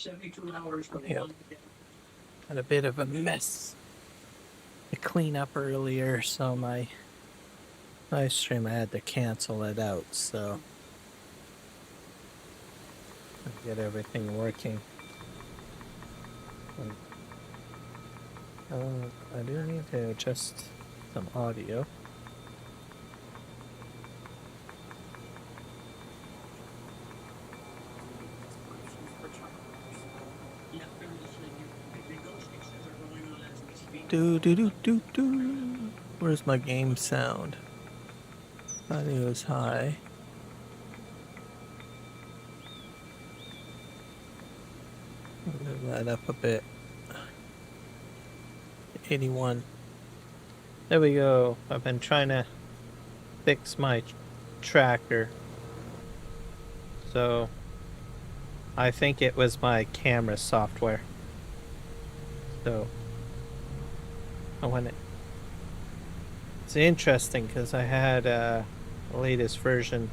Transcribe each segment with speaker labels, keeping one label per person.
Speaker 1: Yep. Had a bit of a mess to clean up earlier, so my live stream I had to cancel it out, so get everything working. I do need to adjust some audio. Where's my game sound? Audio is high. Move that up a bit. 81. There we go. I've been trying to fix my tracker. So I think it was my camera software. So it's interesting because I had the latest version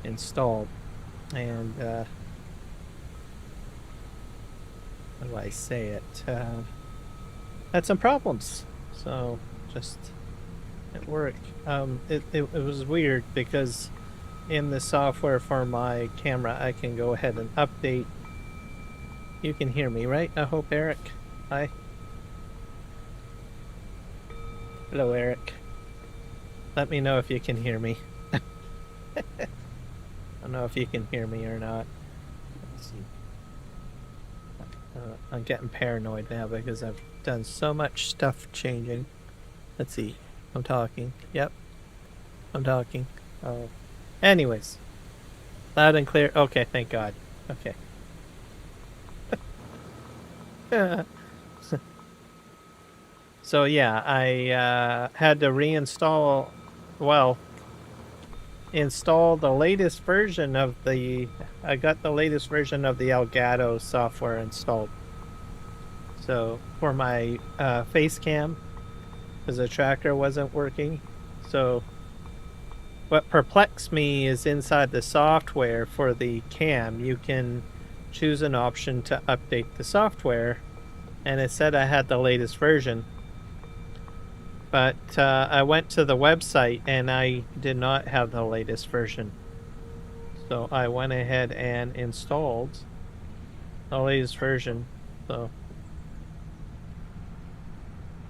Speaker 1: installed, and how do I say it? Had some problems, so just at work. It was weird because in the software for my camera, I can go ahead and update. You can hear me, right? I hope, Eric. Hi. Hello, Eric. Let me know if you can hear me. I don't know if you can hear me or not. Let's see. I'm getting paranoid now because I've done so much stuff changing. Let's see. I'm talking. Yep. I'm talking. Oh. Anyways. Loud and clear. Okay, thank God. Okay. So yeah, I had to reinstall, well, install the latest version of the, I got the latest version of the Elgato software installed. So for my face cam, because the tracker wasn't working. So what perplexed me is inside the software for the cam, you can choose an option to update the software, and it said I had the latest version. But I went to the website and I did not have the latest version. So I went ahead and installed the latest version. So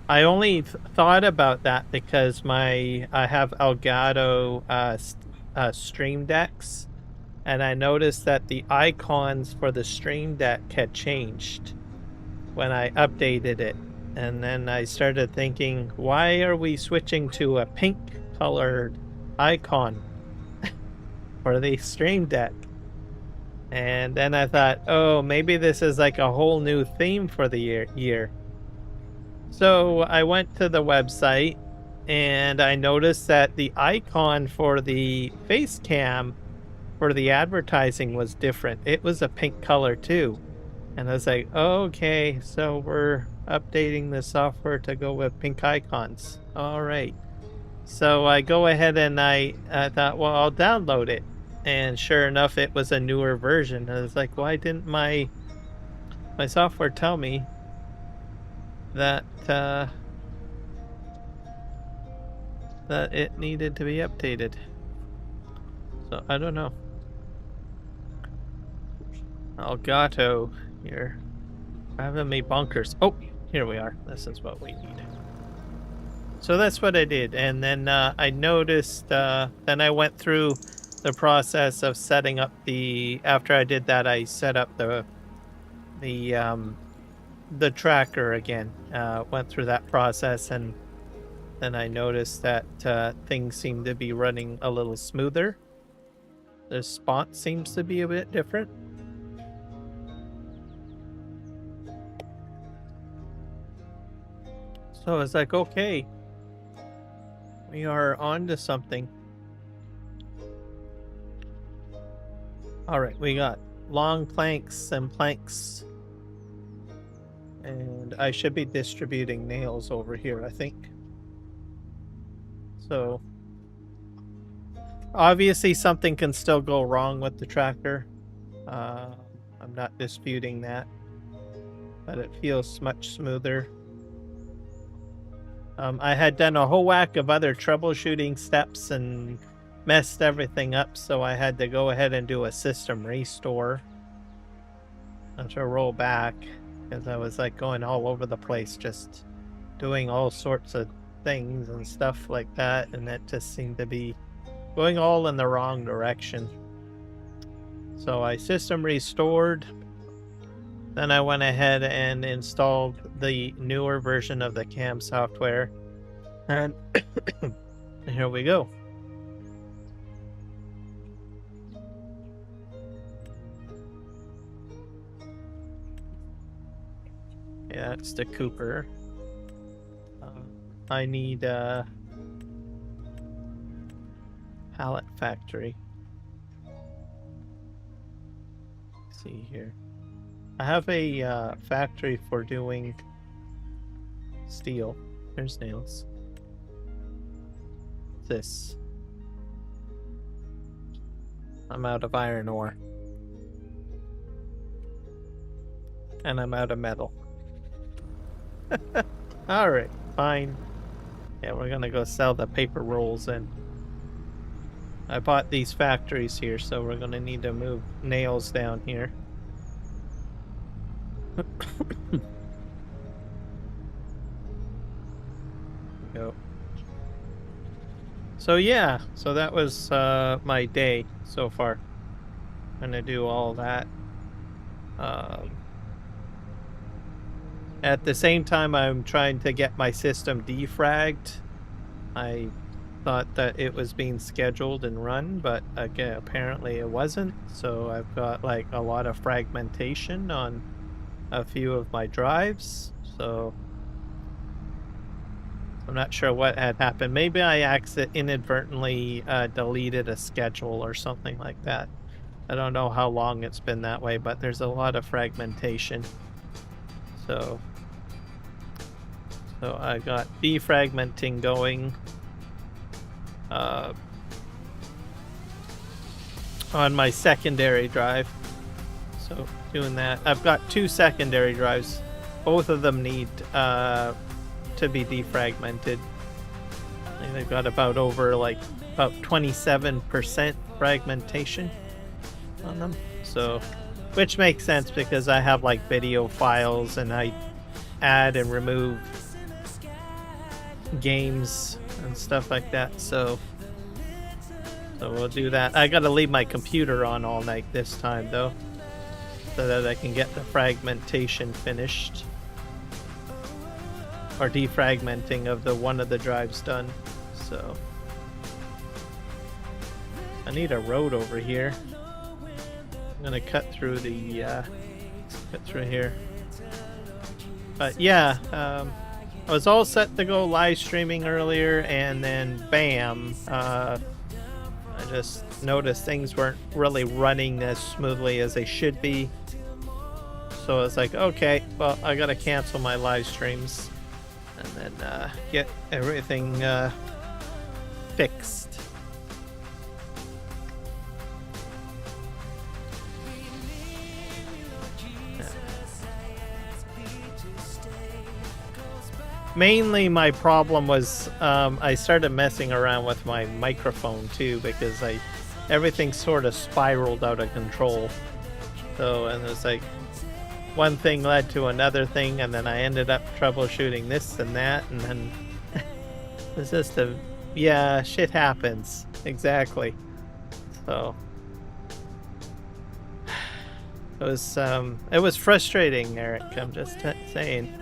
Speaker 1: I only thought about that because I have Elgato Stream Decks, and I noticed that the icons for the Stream Deck had changed when I updated it. And then I started thinking, why are we switching to a pink colored icon for the Stream Deck? And then I thought, oh, maybe this is like a whole new theme for the year. So I went to the website and I noticed that the icon for the face cam for the advertising was different. It was a pink color too. And I was like, oh, okay, so we're updating the software to go with pink icons. All right. So I go ahead and I thought, well, I'll download it. And sure enough, it was a newer version. I was like, why didn't my software tell me that that it needed to be updated? So I don't know. Elgato here. Having me bonkers. Oh, here we are. This is what we need. So that's what I did. And then I noticed, then I went through the process of setting up the, after I did that, I set up the tracker again. Went through that process, and then I noticed that things seem to be running a little smoother. The spot seems to be a bit different. So it's like, okay, we are on to something. All right, we got long planks and planks. And I should be distributing nails over here, I think. So obviously something can still go wrong with the tractor. I'm not disputing that, but it feels much smoother. I had done a whole whack of other troubleshooting steps and messed everything up, so I had to go ahead and do a system restore. I have to roll back because I was like going all over the place, just doing all sorts of things and stuff like that, and it just seemed to be going all in the wrong direction. So I system restored. Then I went ahead and installed the newer version of the cam software. And here we go. Yeah, that's the Cooper. I need pallet factory. Let's see here. I have a factory for doing steel. There's nails. This. I'm out of iron ore. And I'm out of metal. Alright, fine. Yeah, we're gonna go sell the paper rolls and I bought these factories here, so we're gonna need to move nails down here. Go. So yeah, so that was my day so far. I'm gonna do all that. At the same time, I'm trying to get my system defragged. I thought that it was being scheduled and run, but again, apparently it wasn't. So I've got like a lot of fragmentation on a few of my drives. So I'm not sure what had happened. Maybe I inadvertently deleted a schedule or something like that. I don't know how long it's been that way, but there's a lot of fragmentation. So I got defragmenting going on my secondary drive. So doing that. I've got 2 secondary drives. Both of them need to be defragmented. I think they've got about 27% fragmentation on them. So, which makes sense because I have like video files and I add and remove games and stuff like that. So we'll do that. I gotta leave my computer on all night this time though, so that I can get the fragmentation finished. Or defragmenting of one of the drives done. So I need a road over here. I'm gonna cut through the cut through here. But yeah, I was all set to go live streaming earlier, and then bam, I just noticed things weren't really running as smoothly as they should be. So I was like, okay, well, I gotta cancel my live streams and then get everything fixed. Mainly my problem was I started messing around with my microphone too, because everything sort of spiraled out of control. So, and it's like one thing led to another thing, and then I ended up troubleshooting this and that, and then it's just yeah, shit happens. Exactly. So it was frustrating, Eric. I'm just saying.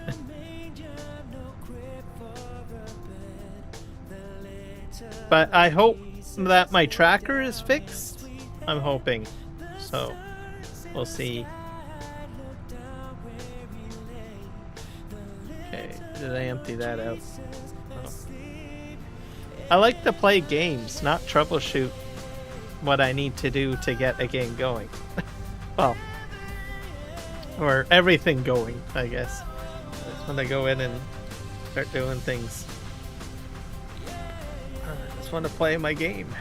Speaker 1: But I hope that my tracker is fixed. I'm hoping. So we'll see. Okay, did I empty that out? Oh. I like to play games, not troubleshoot what I need to do to get a game going. Well, or everything going, I guess. That's when I go in and start doing things. I just want to play my game.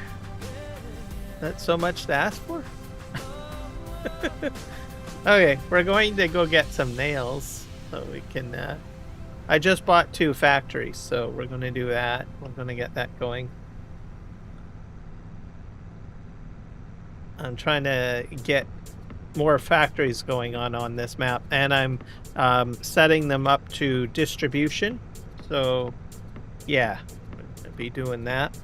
Speaker 1: That's so much to ask for? Okay, we're going to go get some nails so we can. I just bought 2 factories, so we're going to do that. We're going to get that going. I'm trying to get more factories going on this map, and I'm setting them up to distribution. So, yeah, I'll be doing that.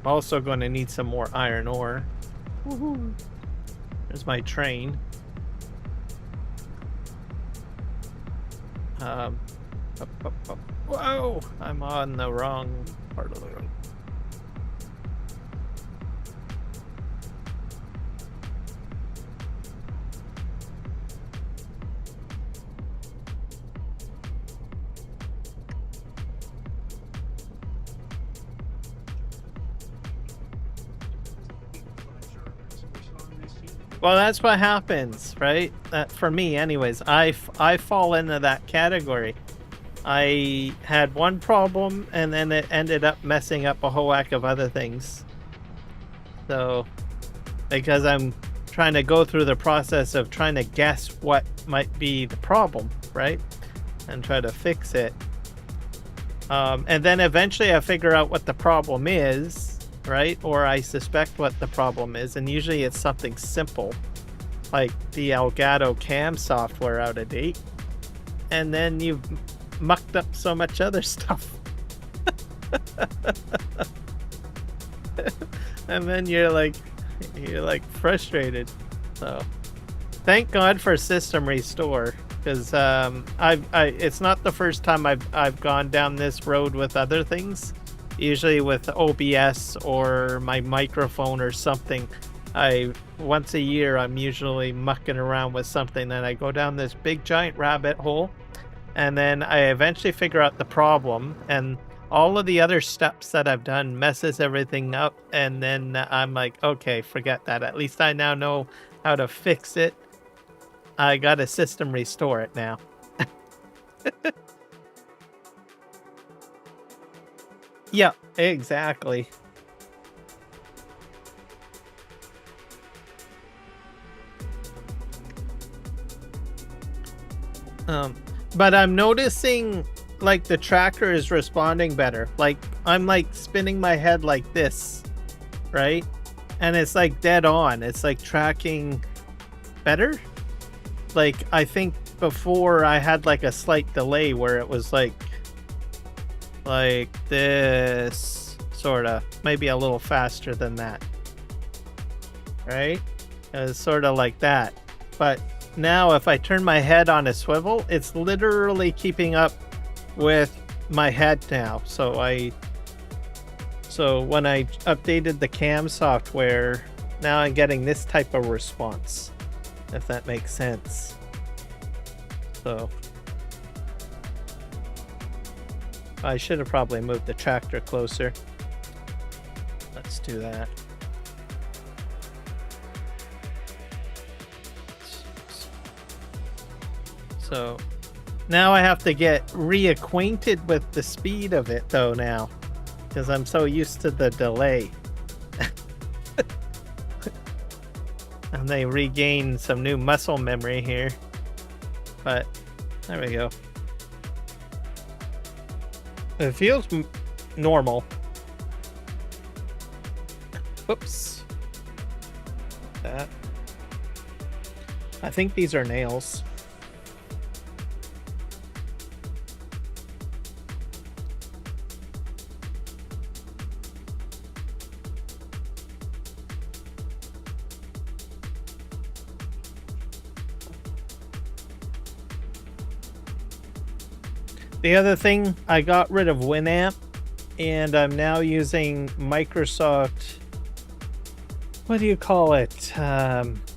Speaker 1: Also going to need some more iron ore. Woohoo! There's my train. Whoa! I'm on the wrong part of the road. Well, that's what happens, right? For me, anyways. I fall into that category. I had one problem, and then it ended up messing up a whole whack of other things. So, because I'm trying to go through the process of trying to guess what might be the problem, right? And try to fix it. And then eventually I figure out what the problem is, right? Or I suspect what the problem is, and usually it's something simple, like the Elgato cam software out of date, and then you've mucked up so much other stuff. And then you're like frustrated. So thank God for System Restore, because it's not the first time I've gone down this road with other things. Usually with OBS or my microphone or something, once a year I'm usually mucking around with something, and I go down this big giant rabbit hole, and then I eventually figure out the problem, and all of the other steps that I've done messes everything up, and then I'm like, okay, forget that. At least I now know how to fix it. I got a System Restore it now. Yeah, exactly. But I'm noticing like the tracker is responding better. Like I'm like spinning my head like this, right? And it's like dead on. It's like tracking better. Like I think before I had like a slight delay where it was like this, sort of, maybe a little faster than that, right? It's sort of like that. But now if I turn my head on a swivel, it's literally keeping up with my head now. So when I updated the cam software, now I'm getting this type of response, if that makes sense. So I should have probably moved the tractor closer. Let's do that. So now I have to get reacquainted with the speed of it though now, because I'm so used to the delay. And they regain some new muscle memory here. But there we go. It feels normal. Whoops. That. I think these are nails. The other thing, I got rid of Winamp, and I'm now using Microsoft, what do you call it?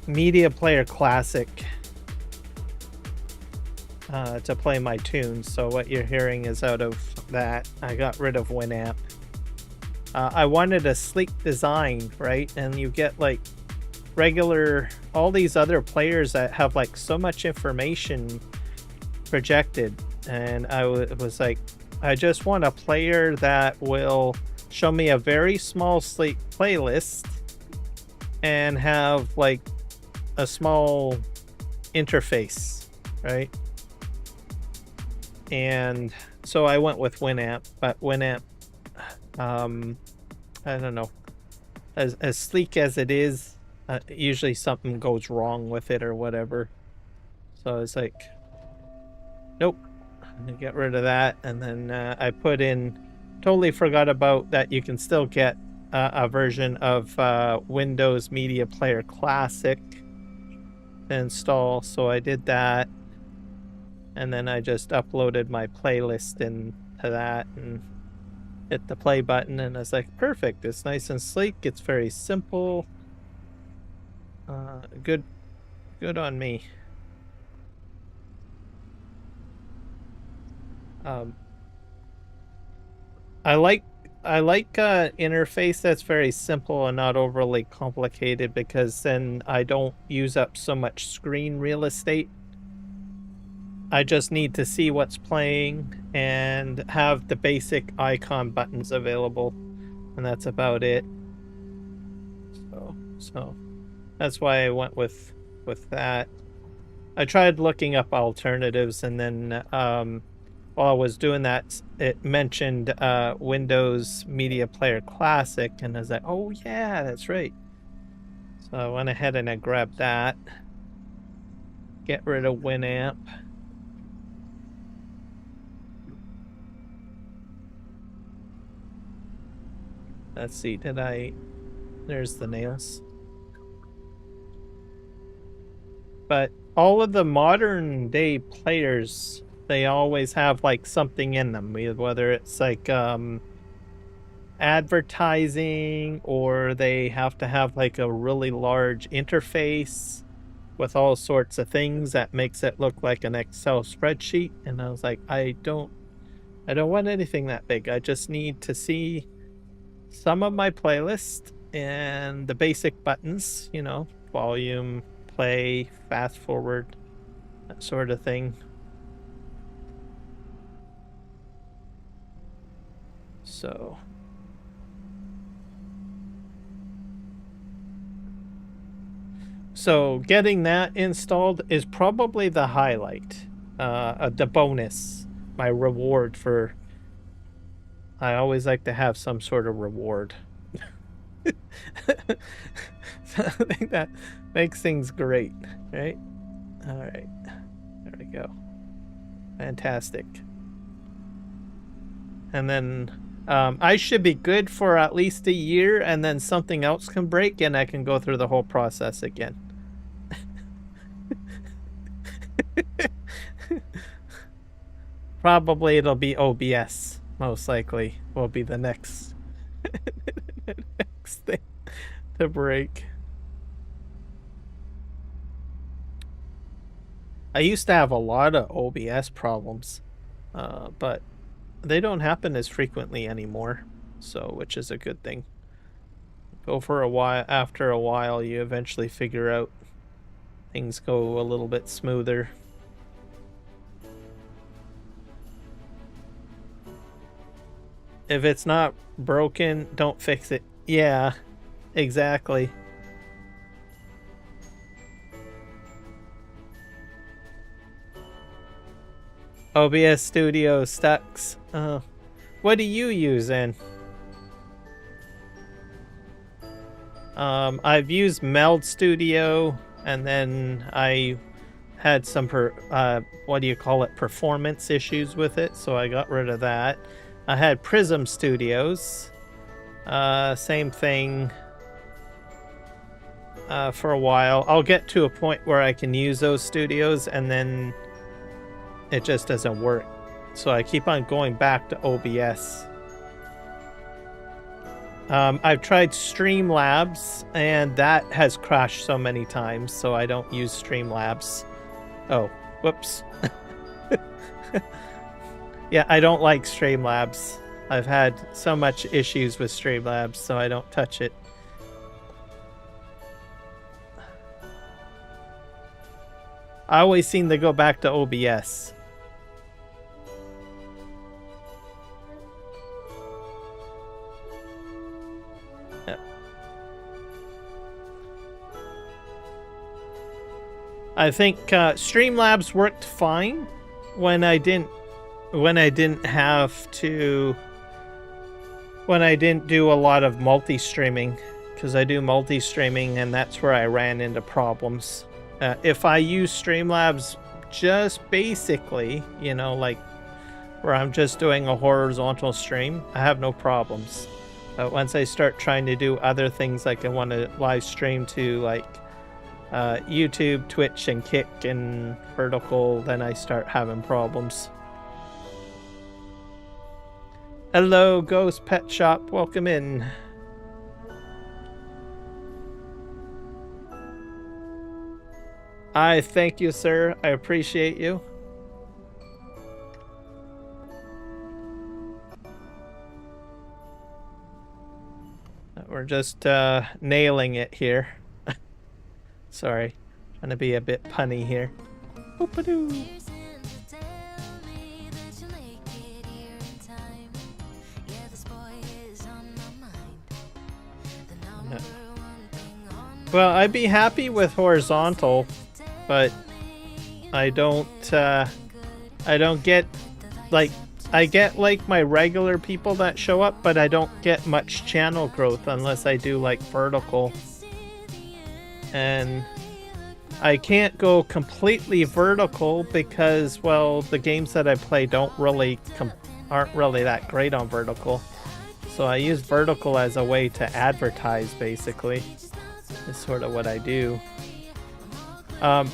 Speaker 1: Media Player Classic to play my tunes. So what you're hearing is out of that. I got rid of Winamp. I wanted a sleek design, right? And you get like regular, all these other players that have like so much information projected. And I was like, I just want a player that will show me a very small sleek playlist and have like a small interface, right? And so I went with Winamp, but Winamp, I don't know, as sleek as it is, usually something goes wrong with it or whatever. So it's like, nope, I'm gonna get rid of that. And then I put in, totally forgot about that you can still get a version of Windows Media Player Classic to install. So I did that. And then I just uploaded my playlist into that and hit the play button. And I was like, perfect. It's nice and sleek. It's very simple. Good on me. I like interface that's very simple and not overly complicated, because then I don't use up so much screen real estate. I just need to see what's playing and have the basic icon buttons available, and that's about it. So that's why I went with that. I tried looking up alternatives, and then while I was doing that, it mentioned Windows Media Player Classic, and I was like, oh yeah, that's right. So I went ahead and I grabbed that. Get rid of Winamp. Let's see, there's the nails. But all of the modern day players, they always have like something in them, whether it's like advertising, or they have to have like a really large interface with all sorts of things that makes it look like an Excel spreadsheet. And I was like, I don't want anything that big. I just need to see some of my playlist and the basic buttons, you know, volume, play, fast forward, that sort of thing. So getting that installed is probably the highlight, the bonus, my reward for. I always like to have some sort of reward. So I think that makes things great, right? All right, there we go. Fantastic. And then I should be good for at least a year, and then something else can break and I can go through the whole process again. Probably it'll be OBS, most likely, will be the next thing to break. I used to have a lot of OBS problems, but they don't happen as frequently anymore, so which is a good thing. Go for a while. After a while, you eventually figure out things go a little bit smoother. If it's not broken, don't fix it. Yeah, exactly. OBS Studio sucks. What do you use then? I've used Meld Studio, and then I had some what do you call it, performance issues with it, so I got rid of that. I had Prism Studios, same thing, for a while. I'll get to a point where I can use those studios, and then it just doesn't work. So I keep on going back to OBS. I've tried Streamlabs, and that has crashed so many times, so I don't use Streamlabs. Oh, whoops. Yeah, I don't like Streamlabs. I've had so much issues with Streamlabs, so I don't touch it. I always seem to go back to OBS. I think Streamlabs worked fine when I didn't do a lot of multi-streaming, because I do multi-streaming and that's where I ran into problems. If I use Streamlabs just basically, you know, like where I'm just doing a horizontal stream, I have no problems. But once I start trying to do other things, like I want to live stream to like YouTube, Twitch, and Kick and vertical, then I start having problems. Hello, Ghost Pet Shop. Welcome in. I thank you, sir. I appreciate you. We're just nailing it here. Sorry, trying to be a bit punny here. Oop-a-doo. Well, I'd be happy with horizontal, but I don't get, like, I get like my regular people that show up, but I don't get much channel growth unless I do like vertical. And I can't go completely vertical because, well, the games that I play aren't really that great on vertical. So I use vertical as a way to advertise, basically. Is sort of what I do.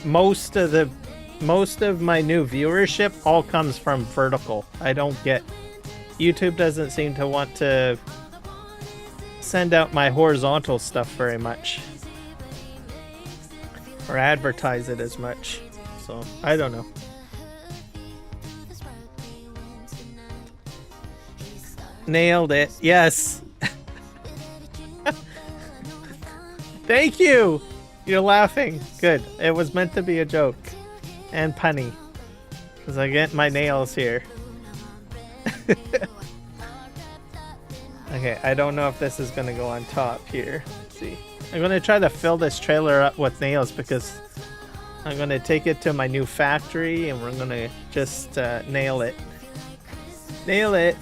Speaker 1: Most of my new viewership all comes from vertical. I don't get... YouTube doesn't seem to want to send out my horizontal stuff very much. Or advertise it as much. So, I don't know. Nailed it. Yes. Thank you! You're laughing. Good. It was meant to be a joke. And punny. Because I get my nails here. Okay, I don't know if this is going to go on top here. Let's see. I'm going to try to fill this trailer up with nails because I'm going to take it to my new factory and we're going to just nail it. Nail it!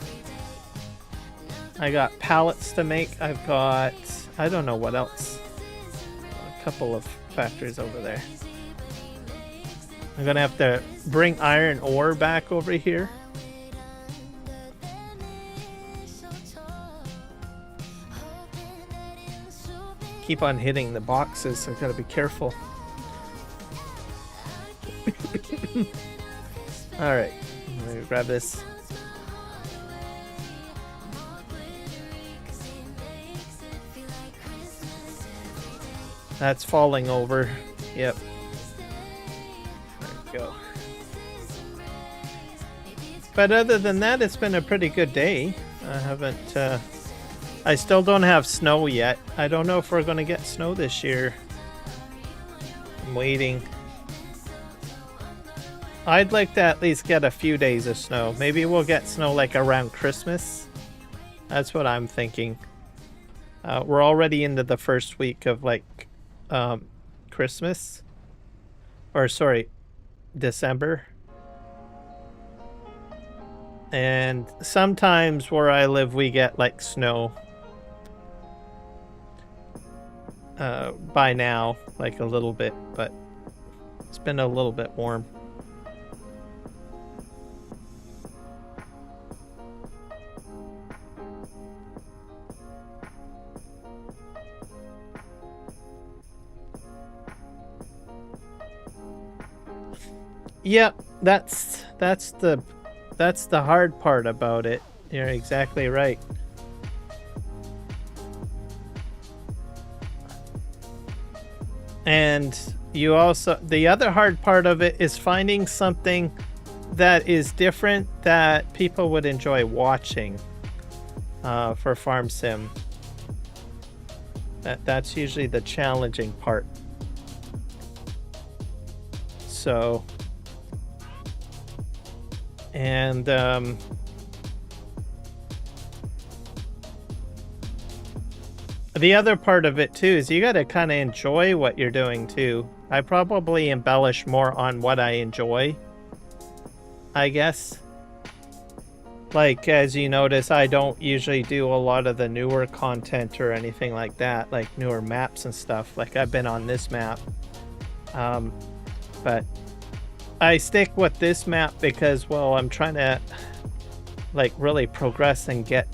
Speaker 1: I got pallets to make. I've got... I don't know what else. Couple of factories over there. I'm gonna have to bring iron ore back over here. Keep on hitting the boxes, so I gotta be careful. Alright, I'm gonna grab this. That's falling over. Yep. There we go. But other than that, it's been a pretty good day. I haven't... I still don't have snow yet. I don't know if we're going to get snow this year. I'm waiting. I'd like to at least get a few days of snow. Maybe we'll get snow like around Christmas. That's what I'm thinking. We're already into the first week of like... Christmas, or sorry, December, and sometimes where I live we get like snow by now, like a little bit, but it's been a little bit warm. Yep, that's the hard part about it. You're exactly right. And you also, the other hard part of it is finding something that is different that people would enjoy watching for Farm Sim. That's usually the challenging part. So, and the other part of it too is you got to kind of enjoy what you're doing too. I probably embellish more on what I enjoy, I guess. Like, as you notice, I don't usually do a lot of the newer content or anything like that, like newer maps and stuff. Like, I've been on this map. But I stick with this map because, well, I'm trying to, like, really progress and get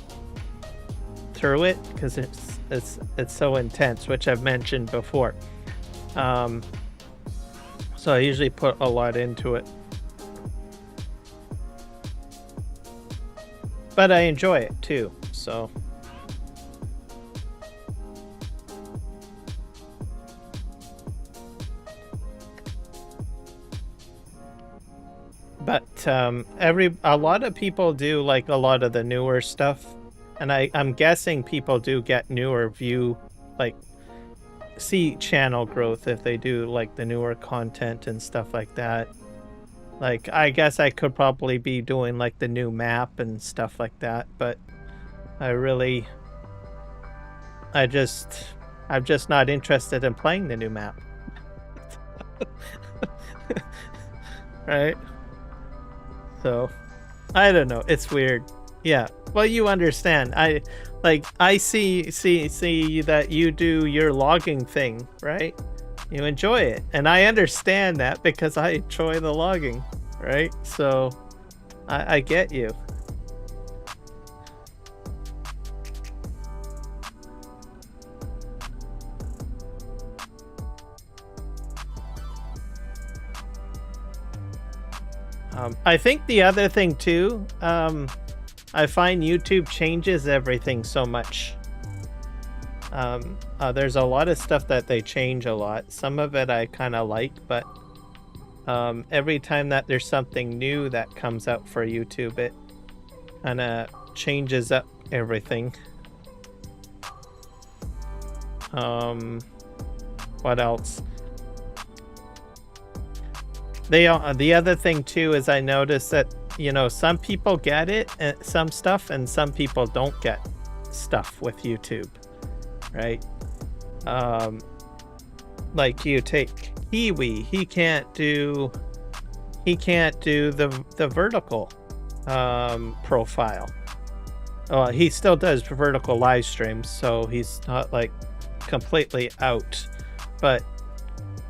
Speaker 1: through it because it's so intense, which I've mentioned before. So I usually put a lot into it. But I enjoy it too, so. But a lot of people do like a lot of the newer stuff, and I'm guessing people do get newer view, like see channel growth if they do like the newer content and stuff like that. Like, I guess I could probably be doing like the new map and stuff like that, but I'm just not interested in playing the new map. Right? So, I don't know. It's weird. Yeah. Well, you understand. I see that you do your logging thing, right? You enjoy it, and I understand that because I enjoy the logging, right? So I get you. I think the other thing too, I find YouTube changes everything so much. There's a lot of stuff that they change a lot. Some of it I kind of like, but every time that there's something new that comes out for YouTube, it kind of changes up everything. What else? The other thing too is I noticed that, you know, some people get it, some stuff, and some people don't get stuff with YouTube. Right? Like you take Kiwi, he can't do the vertical profile. He still does vertical live streams, so he's not like completely out. But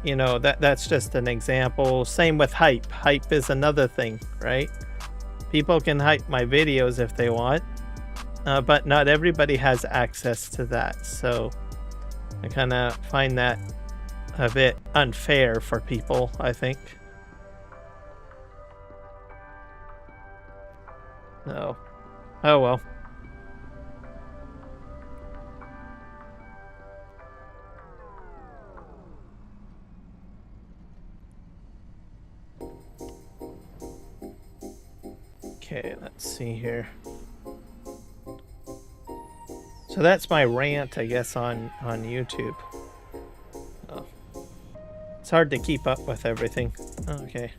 Speaker 1: you know, that's just an example. Same with hype. Hype is another thing, right? People can hype my videos if they want. But not everybody has access to that, so I kind of find that a bit unfair for people, I think. So, oh well. Okay, let's see here. So that's my rant, I guess, on YouTube. Oh. It's hard to keep up with everything. Okay.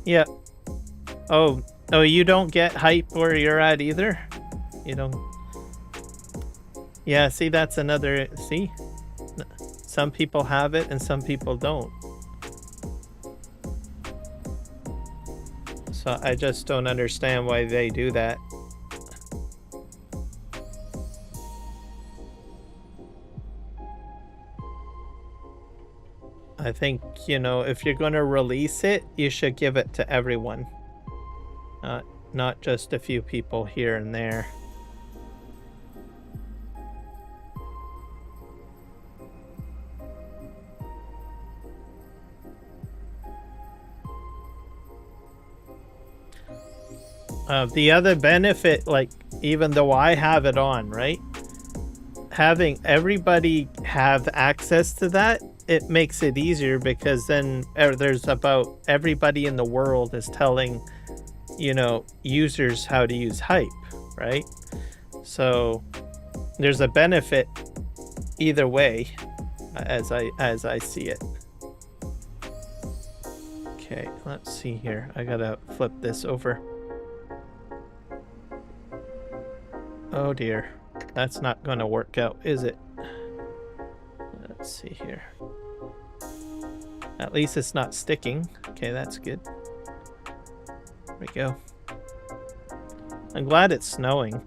Speaker 1: Yeah. Oh, you don't get hype where you're at either? You don't? Yeah, see, that's another... See? Some people have it and some people don't. So I just don't understand why they do that. I think, you know, if you're going to release it, you should give it to everyone. Not just a few people here and there. The other benefit, like, even though I have it on, right? Having everybody have access to that, it makes it easier because then there's about everybody in the world is telling, you know, users how to use hype, right? So there's a benefit either way, as I see it. Okay, let's see here. I gotta flip this over. Oh dear. That's not going to work out, is it? Let's see here. At least it's not sticking. Okay, that's good. There we go. I'm glad it's snowing.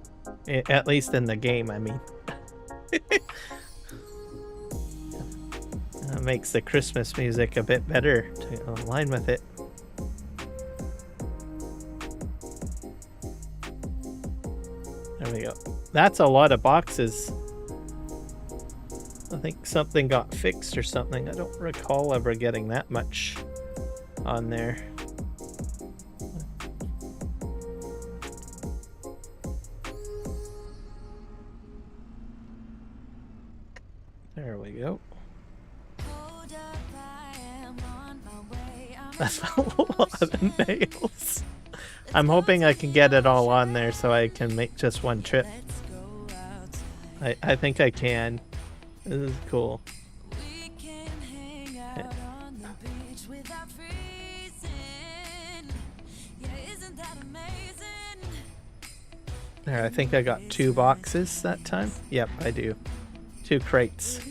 Speaker 1: At least in the game, I mean. That makes the Christmas music a bit better to align with it. There we go. That's a lot of boxes. I think something got fixed or something. I don't recall ever getting that much on there. There we go. That's a lot of nails. I'm hoping I can get it all on there so I can make just one trip. I think I can. This is cool. There, I think I got 2 boxes that time. Yep, I do. 2 crates.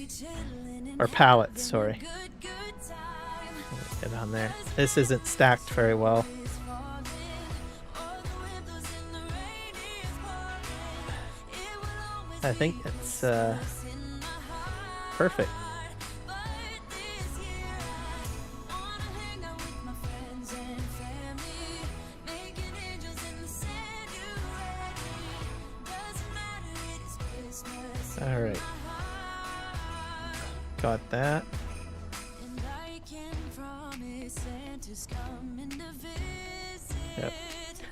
Speaker 1: Or pallets, sorry. Get on there. This isn't stacked very well. I think it's perfect. All right. Got that. Yep.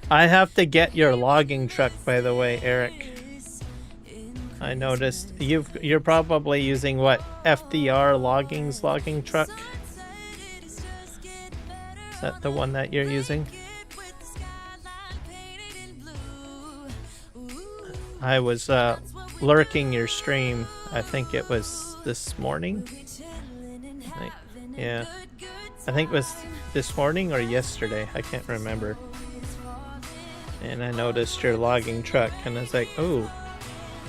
Speaker 1: I have to get your logging truck, by the way, Eric. I noticed you're probably using what, FDR logging truck? Is that the one that you're using? I was lurking your stream. I think it was this morning. Yeah, I think it was this morning or yesterday. I can't remember. And I noticed your logging truck, and I was like, oh.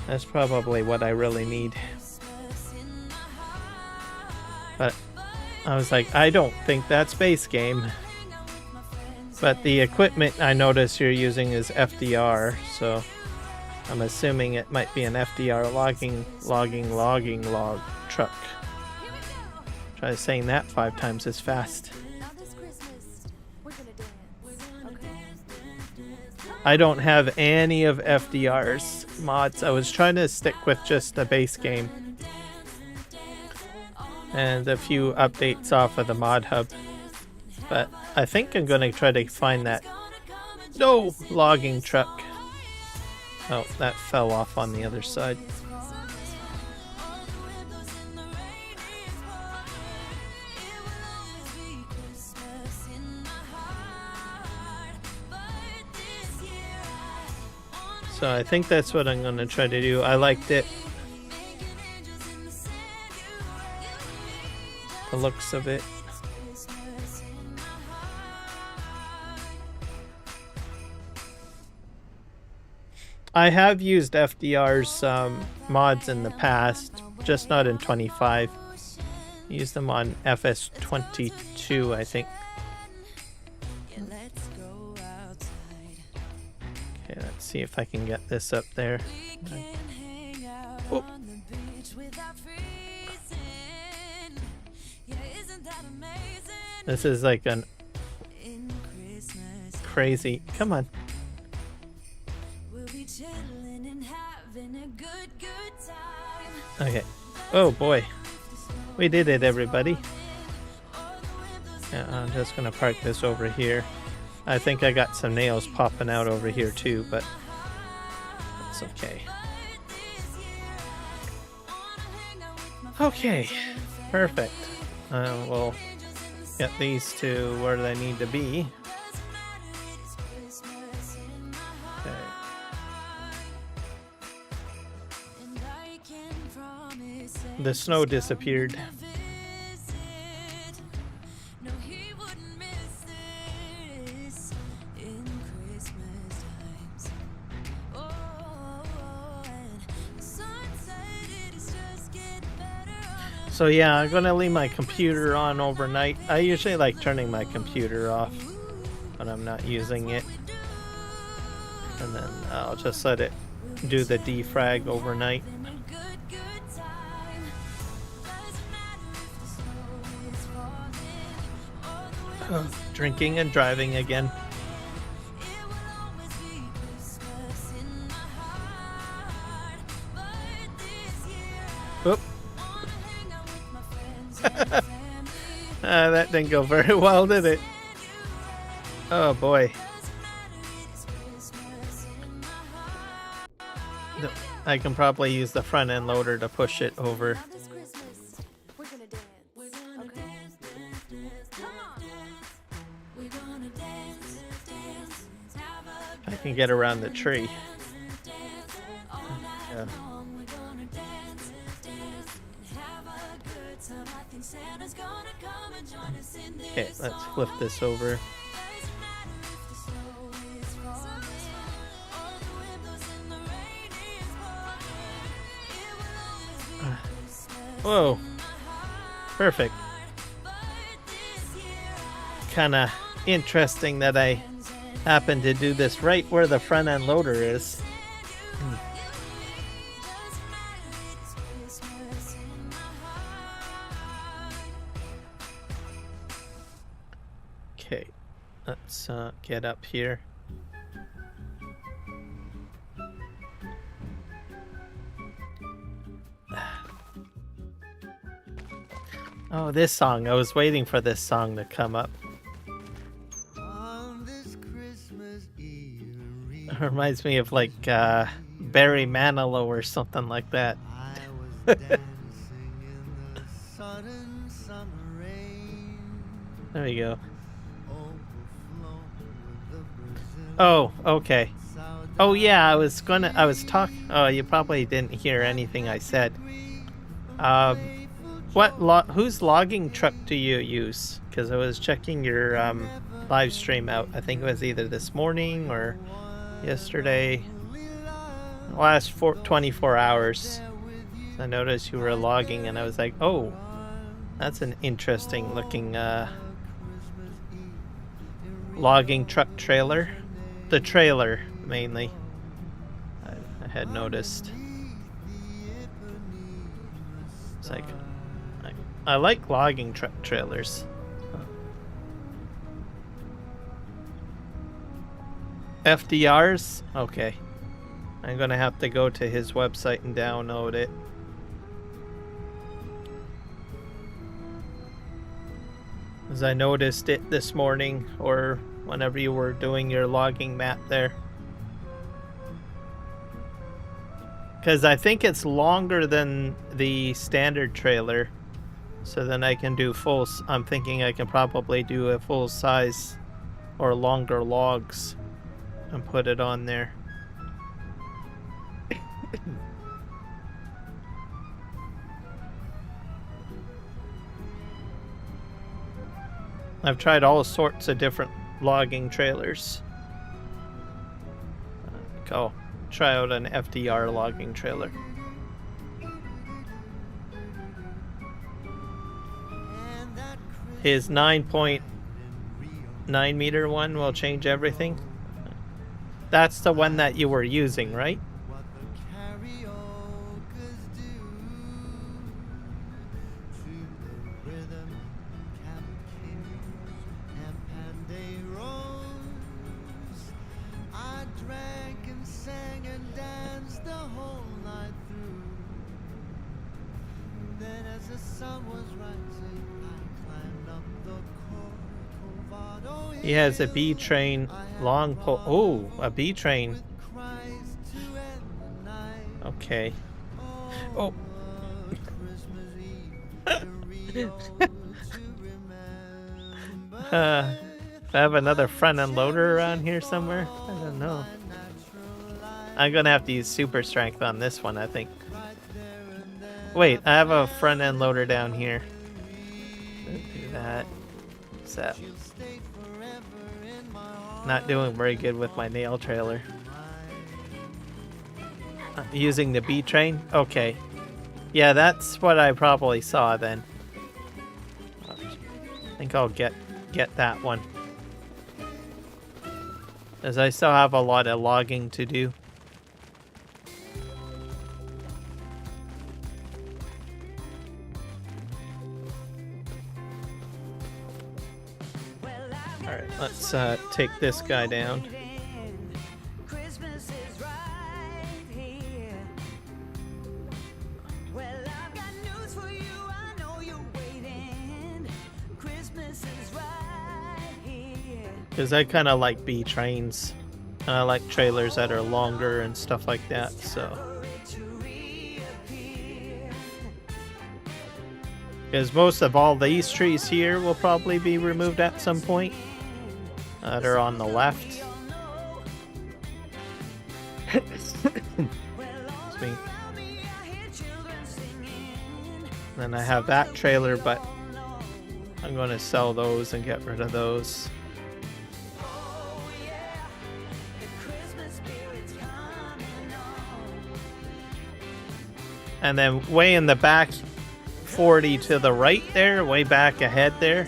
Speaker 1: That's probably what I really need. But I was like, I don't think that's base game. But the equipment I notice you're using is FDR, so I'm assuming it might be an FDR log truck. Try saying that 5 times as fast. I don't have any of FDR's mods. I was trying to stick with just a base game and a few updates off of the mod hub, but I think I'm going to try to find that logging truck. Oh, that fell off on the other side. So I think that's what I'm going to try to do. I liked it. The looks of it. I have used FDR's mods in the past, just not in 25. I used them on FS22, I think. Okay, let's see if I can get this up there. Oh. This is like an crazy. Come on. Okay. Oh boy. We did it, everybody. Yeah, I'm just gonna park this over here. I think I got some nails popping out over here too, but that's okay. Okay, perfect. We'll get these to where they need to be. Okay. The snow disappeared. So yeah, I'm gonna leave my computer on overnight. I usually like turning my computer off when I'm not using it. And then I'll just let it do the defrag overnight. Drinking and driving again. Oop. That didn't go very well, did it? Oh boy. I can probably use the front end loader to push it over. I can get around the tree. Yeah. Okay, let's flip this over. Whoa. Perfect. Kinda interesting that I happen to do this right where the front end loader is. Okay, let's get up here. Oh, this song. I was waiting for this song to come up. It reminds me of like Barry Manilow or something like that. There we go. Oh, okay. Oh yeah, I was talking. Oh, you probably didn't hear anything I said. Whose logging truck do you use? Because I was checking your live stream out. I think it was either this morning or yesterday. Last 24 hours. I noticed you were logging, and I was like, oh, that's an interesting looking logging truck trailer. The trailer mainly. I had noticed. It's like I like logging truck trailers. FDRs? Okay. I'm gonna have to go to his website and download it. As I noticed it this morning, or whenever you were doing your logging map there. Because I think it's longer than the standard trailer. So then I can do I'm thinking I can probably do a full size or longer logs and put it on there. I've tried all sorts of different logging trailers. I think I'll try out an FDR logging trailer. His 9.9 meter one will change everything. That's the one that you were using, right? He has a B train long pole. Oh, a B train. Okay. Oh. I have another front end loader around here somewhere. I don't know. I'm gonna have to use super strength on this one, I think. Wait, I have a front end loader down here. Let's do that. So, not doing very good with my nail trailer. Using the B train? Okay. Yeah, that's what I probably saw then. I think I'll get that one. As I still have a lot of logging to do. Alright, let's take this guy down. Because I kind of like B trains. And I like trailers that are longer and stuff like that, so. Because most of all these trees here will probably be removed at some point. That are on the left. Excuse me. Then I have that trailer, but I'm going to sell those and get rid of those. And then way in the back, 40 to the right there, way back ahead there,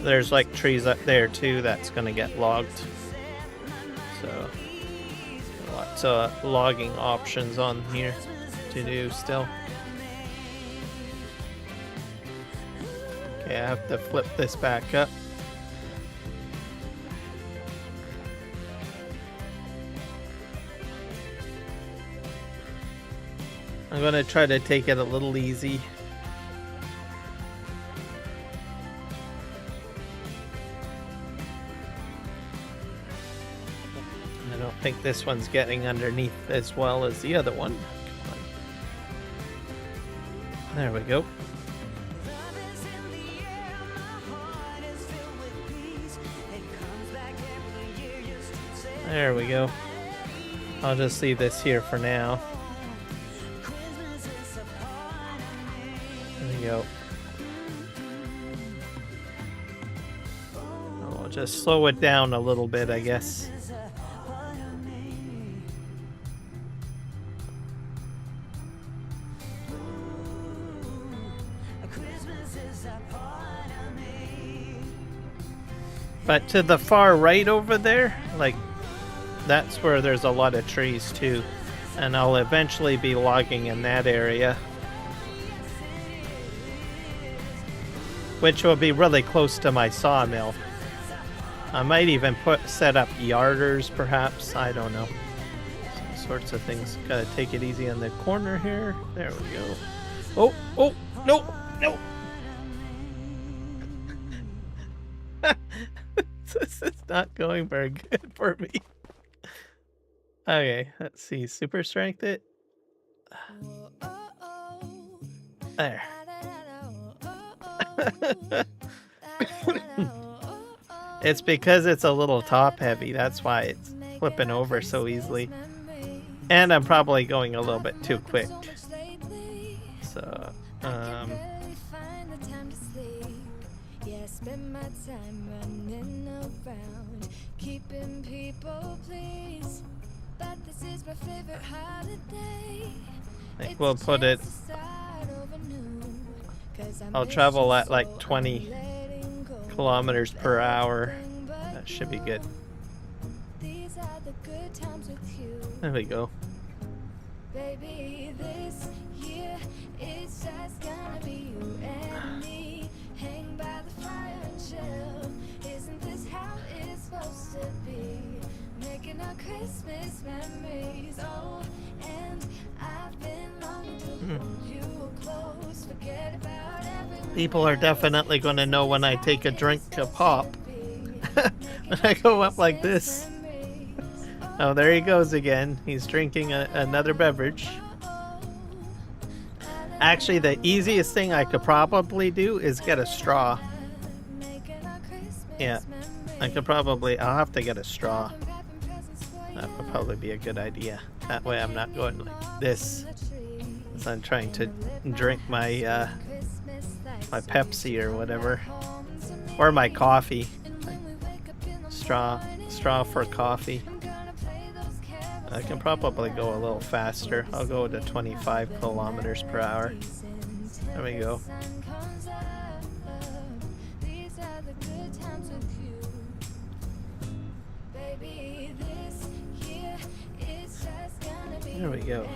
Speaker 1: there's like trees up there too that's going to get logged. So lots of logging options on here to do still. Okay, I have to flip this back up. I'm gonna try to take it a little easy. I don't think this one's getting underneath as well as the other one. Come on. There we go. There we go. I'll just leave this here for now. There we go. I'll just slow it down a little bit, I guess. But to the far right over there, like, that's where there's a lot of trees too. And I'll eventually be logging in that area. Which will be really close to my sawmill. I might even set up yarders perhaps, I don't know. Some sorts of things. Gotta take it easy on the corner here. There we go. Oh, no, no! This is not going very good for me. Okay, let's see. Super strength it. There. It's because it's a little top heavy. That's why it's flipping over so easily. And I'm probably going a little bit too quick. So, spend my time running around, keeping people pleased. But this is my favorite holiday. I think we'll put it. I'll travel at like 20 kilometers per hour. That should be good. There we go. Baby, this year it's just gonna be you and me. Hang by the fire and chill. Isn't this how it's supposed to be? Making our Christmas memories. Oh, and I've been longing to hold you close. Forget about everything. People are definitely going to know when I take a drink to pop. When I go up like this. Oh, there he goes again. He's drinking another beverage. Actually, the easiest thing I could probably do is get a straw. Yeah, I could probably, I'll have to get a straw. That would probably be a good idea. That way I'm not going like this as I'm trying to drink my my Pepsi or whatever. Or my coffee. Straw for coffee. I can probably go a little faster. I'll go to 25 kilometers per hour. There we go. There we go.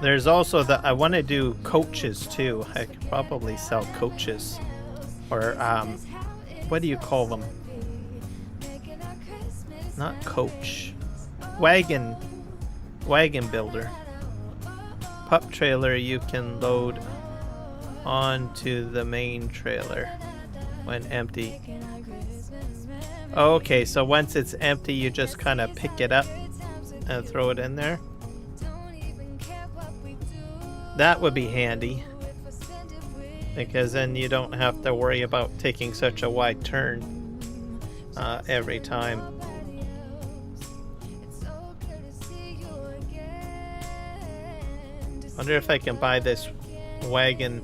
Speaker 1: There's also I want to do coaches too. I could probably sell coaches, or what do you call them? Not coach, wagon builder. Pup trailer you can load onto the main trailer when empty. Okay, so once it's empty, you just kind of pick it up and throw it in there. That would be handy, because then you don't have to worry about taking such a wide turn every time. Wonder if I can buy this wagon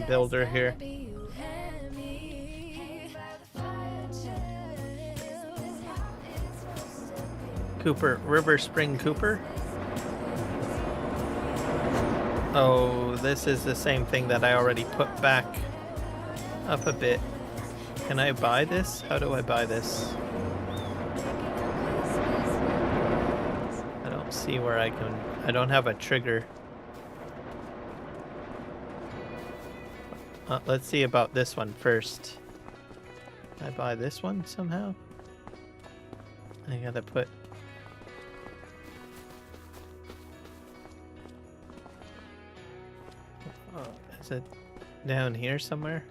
Speaker 1: builder here. River Spring Cooper. Oh, this is the same thing that I already put back up a bit. Can I buy this? How do I buy this? I don't see where I can. I don't have a trigger. Let's see about this one first. Can I buy this one somehow? I gotta put. Oh, is it down here somewhere?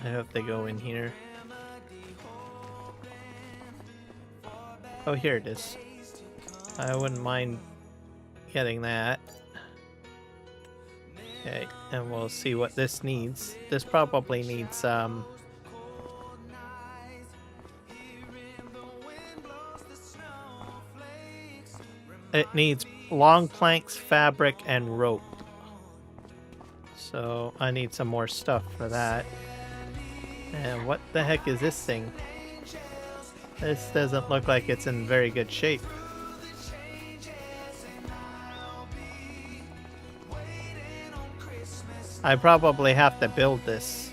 Speaker 1: I have to go in here. Oh, here it is. I wouldn't mind getting that. Okay, and we'll see what this needs. This probably needs it needs long planks, fabric, and rope. So I need some more stuff for that. And what the heck is this thing? This doesn't look like it's in very good shape. I probably have to build this.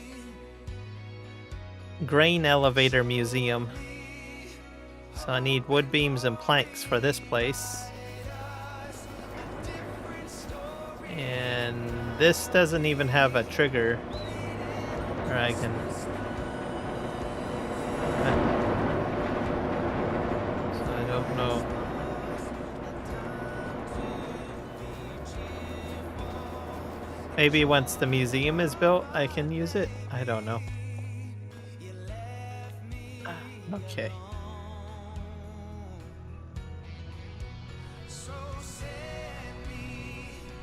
Speaker 1: Grain elevator museum. So I need wood beams and planks for this place. And this doesn't even have a trigger. Or I can... So I don't know. Maybe once the museum is built, I can use it? I don't know. Okay.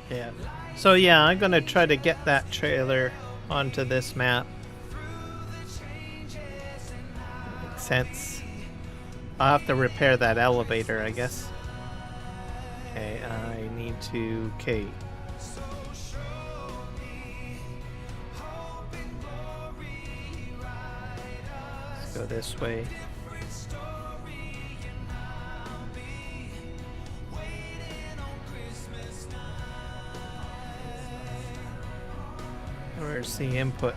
Speaker 1: Yeah. So yeah, I'm gonna try to get that trailer onto this map. Makes sense. I'll have to repair that elevator, I guess. Okay, I need to... Okay. Let's go this way. Where's the input?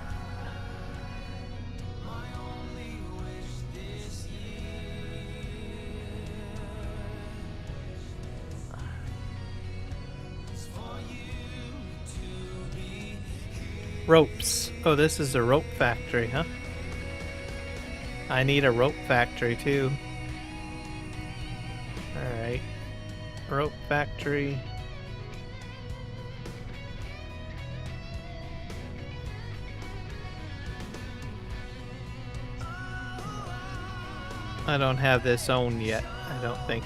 Speaker 1: Ropes. Oh, this is a rope factory, huh? I need a rope factory too. Alright. Rope factory. I don't have this owned yet, I don't think.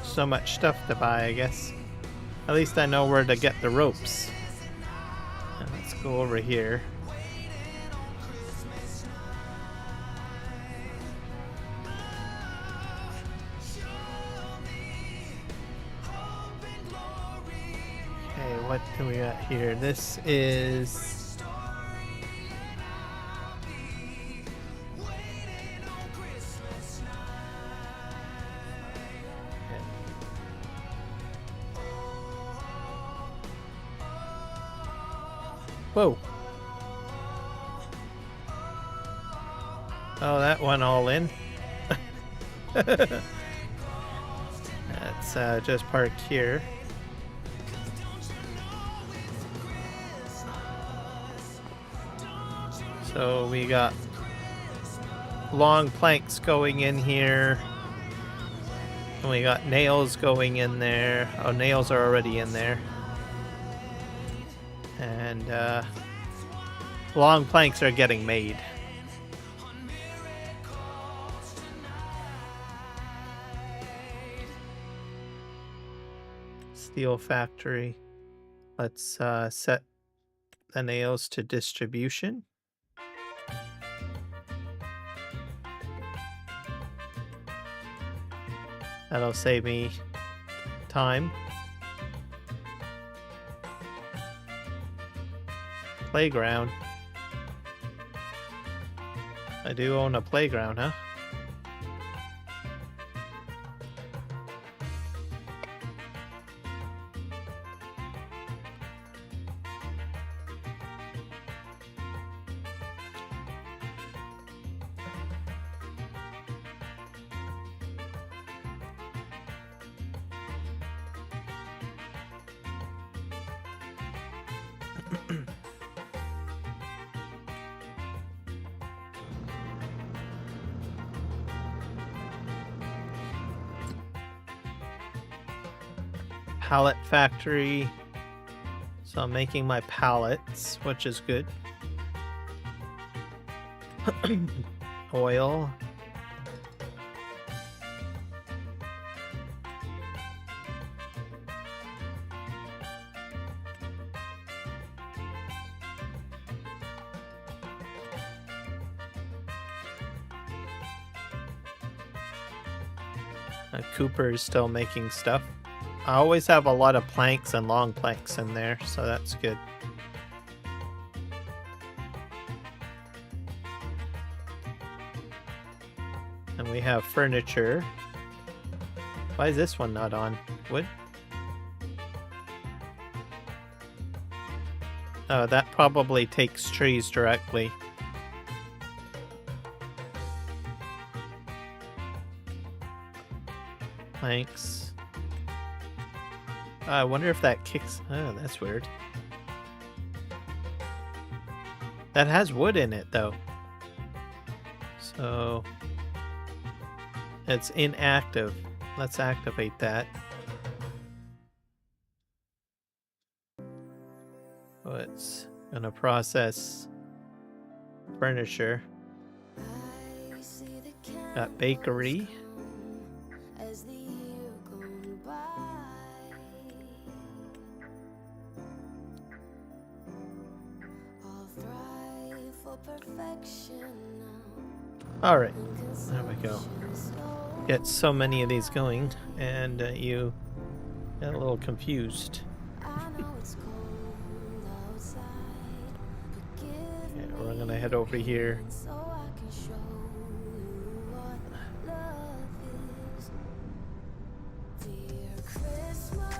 Speaker 1: So much stuff to buy, I guess. At least I know where to get the ropes. And let's go over here. what do we got here? This is... Whoa. Oh, that went all in. That's just parked here. So we got long planks going in here. And we got nails going in there. Oh, nails are already in there. And long planks are getting made. Steel factory. Let's set the nails to distribution. That'll save me time. Playground. I do own a playground, huh? Pallet factory. So I'm making my pallets, which is good. Oil. Cooper is still making stuff. I always have a lot of planks and long planks in there, so that's good. And we have furniture. Why is this one not on? Wood? Oh, that probably takes trees directly. Planks. I wonder if that kicks... Oh, that's weird. That has wood in it, though. So... it's inactive. Let's activate that. Oh, it's gonna process furniture. Got bakery. All right, there we go. Get so many of these going, and you get a little confused. Okay, we're gonna head over here.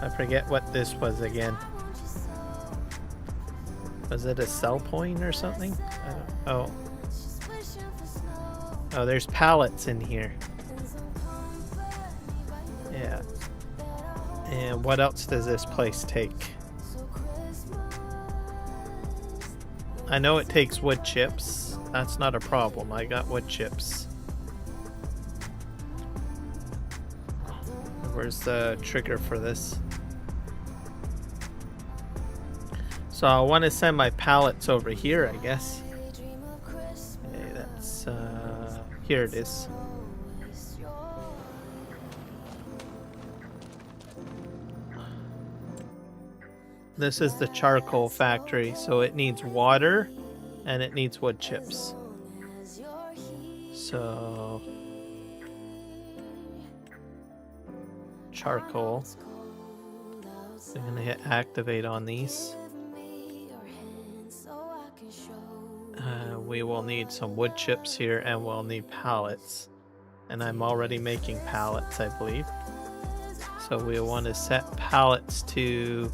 Speaker 1: I forget what this was again. Was it a sell point or something? I don't, oh. Oh, there's pallets in here. Yeah. And what else does this place take? I know it takes wood chips. That's not a problem. I got wood chips. Where's the trigger for this? So I want to send my pallets over here, I guess. Okay, that's here it is. This is the charcoal factory, so it needs water and it needs wood chips. So charcoal. I'm going to hit activate on these. We will need some wood chips here, and we'll need pallets. And I'm already making pallets, I believe. So we want to set pallets to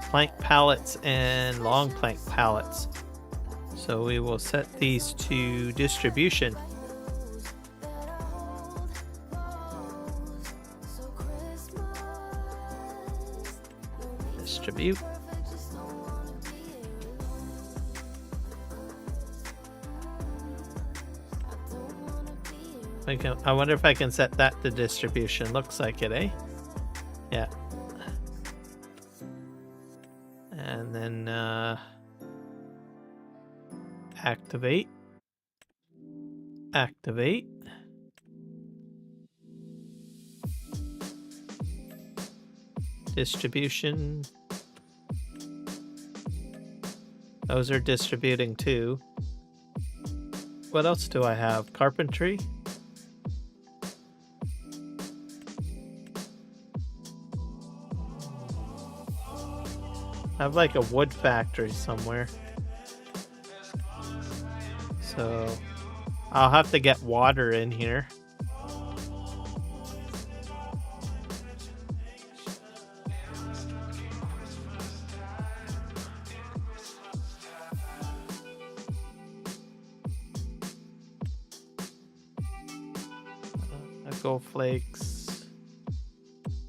Speaker 1: plank pallets and long plank pallets. So we will set these to distribution. Distribute. I wonder if I can set that to distribution. Looks like it, eh? Yeah. And then activate. Activate. Distribution. Those are distributing too. What else do I have? Carpentry? I have like a wood factory somewhere. So I'll have to get water in here. Go flakes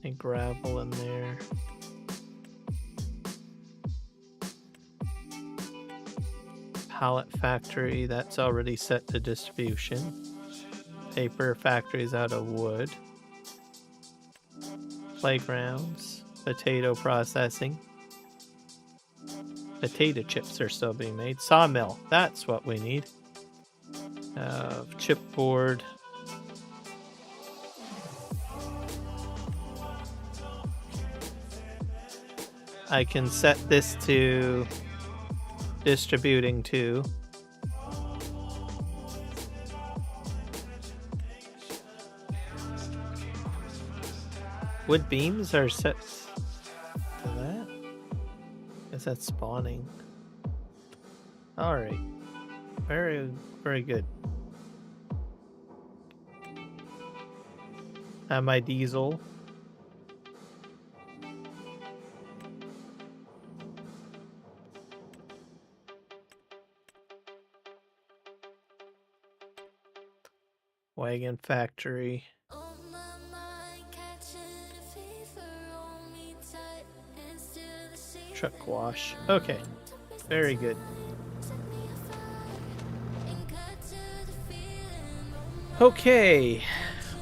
Speaker 1: and gravel in there. Pallet factory, that's already set to distribution. Paper factories out of wood. Playgrounds. Potato processing. Potato chips are still being made. Sawmill, that's what we need. Chipboard. I can set this to distributing too. Wood beams are set to that? Is that spawning? Alright. Very, very good. And my diesel. Wagon factory. Truck wash. Okay. Very good. Okay.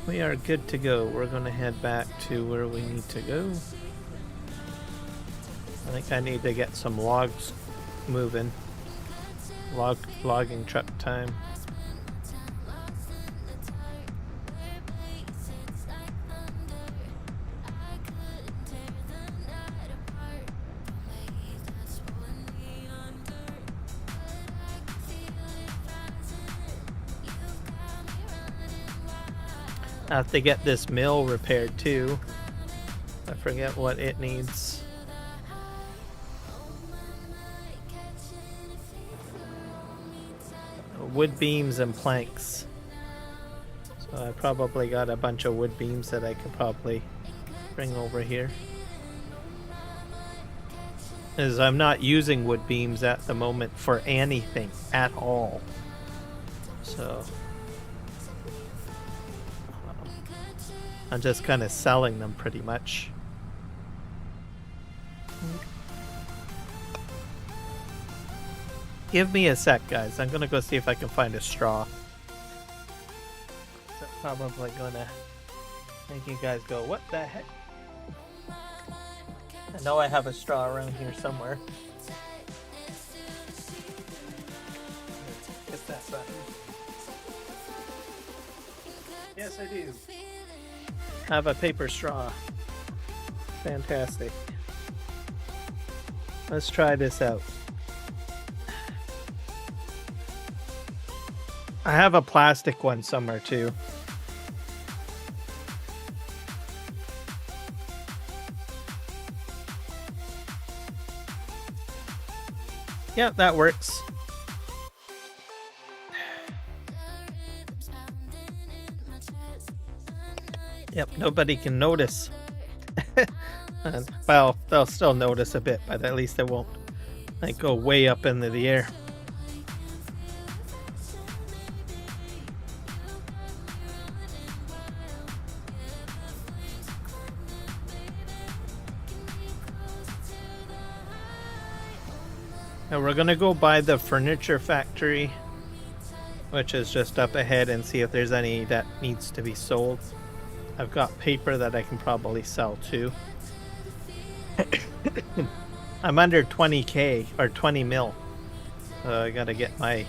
Speaker 1: We are good to go. We're going to head back to where we need to go. I think I need to get some logs moving. Logging truck time. I have to get this mill repaired too. I forget what it needs. Wood beams and planks. So I probably got a bunch of wood beams that I could probably bring over here. As I'm not using wood beams at the moment for anything at all. So I'm just kind of selling them pretty much. Give me a sec, guys. I'm gonna go see if I can find a straw. That's probably gonna make you guys go, what the heck? I know I have a straw around here somewhere. Get that button. Yes, I do. I have a paper straw. Fantastic. Let's try this out. I have a plastic one somewhere too. Yeah, that works. Yep, nobody can notice. Well, they'll still notice a bit, but at least it won't like go way up into the air. Now we're gonna go by the furniture factory, which is just up ahead, and see if there's any that needs to be sold. I've got paper that I can probably sell too. I'm under 20k or 20 mil, so I gotta get my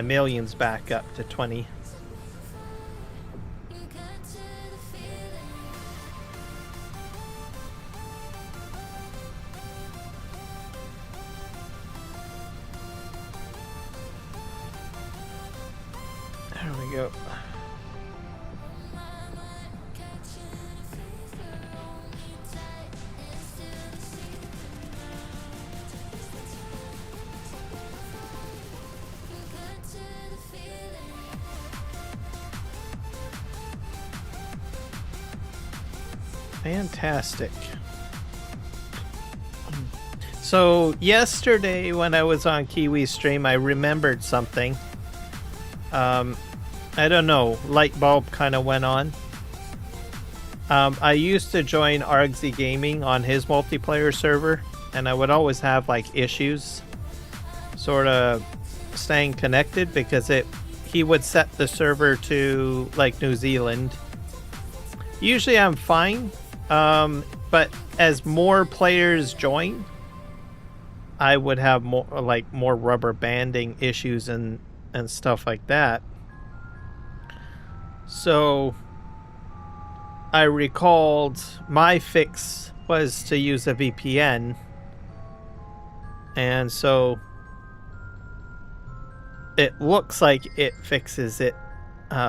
Speaker 1: millions back up to 20. There we go. Fantastic. So yesterday when I was on Kiwi stream, I remembered something. I don't know, light bulb kind of went on. I used to join Argsy Gaming on his multiplayer server, and I would always have like issues sort of staying connected because he would set the server to like New Zealand. Usually I'm fine, but as more players join, I would have more rubber banding issues and stuff like that. So I recalled my fix was to use a VPN, and so it looks like it fixes it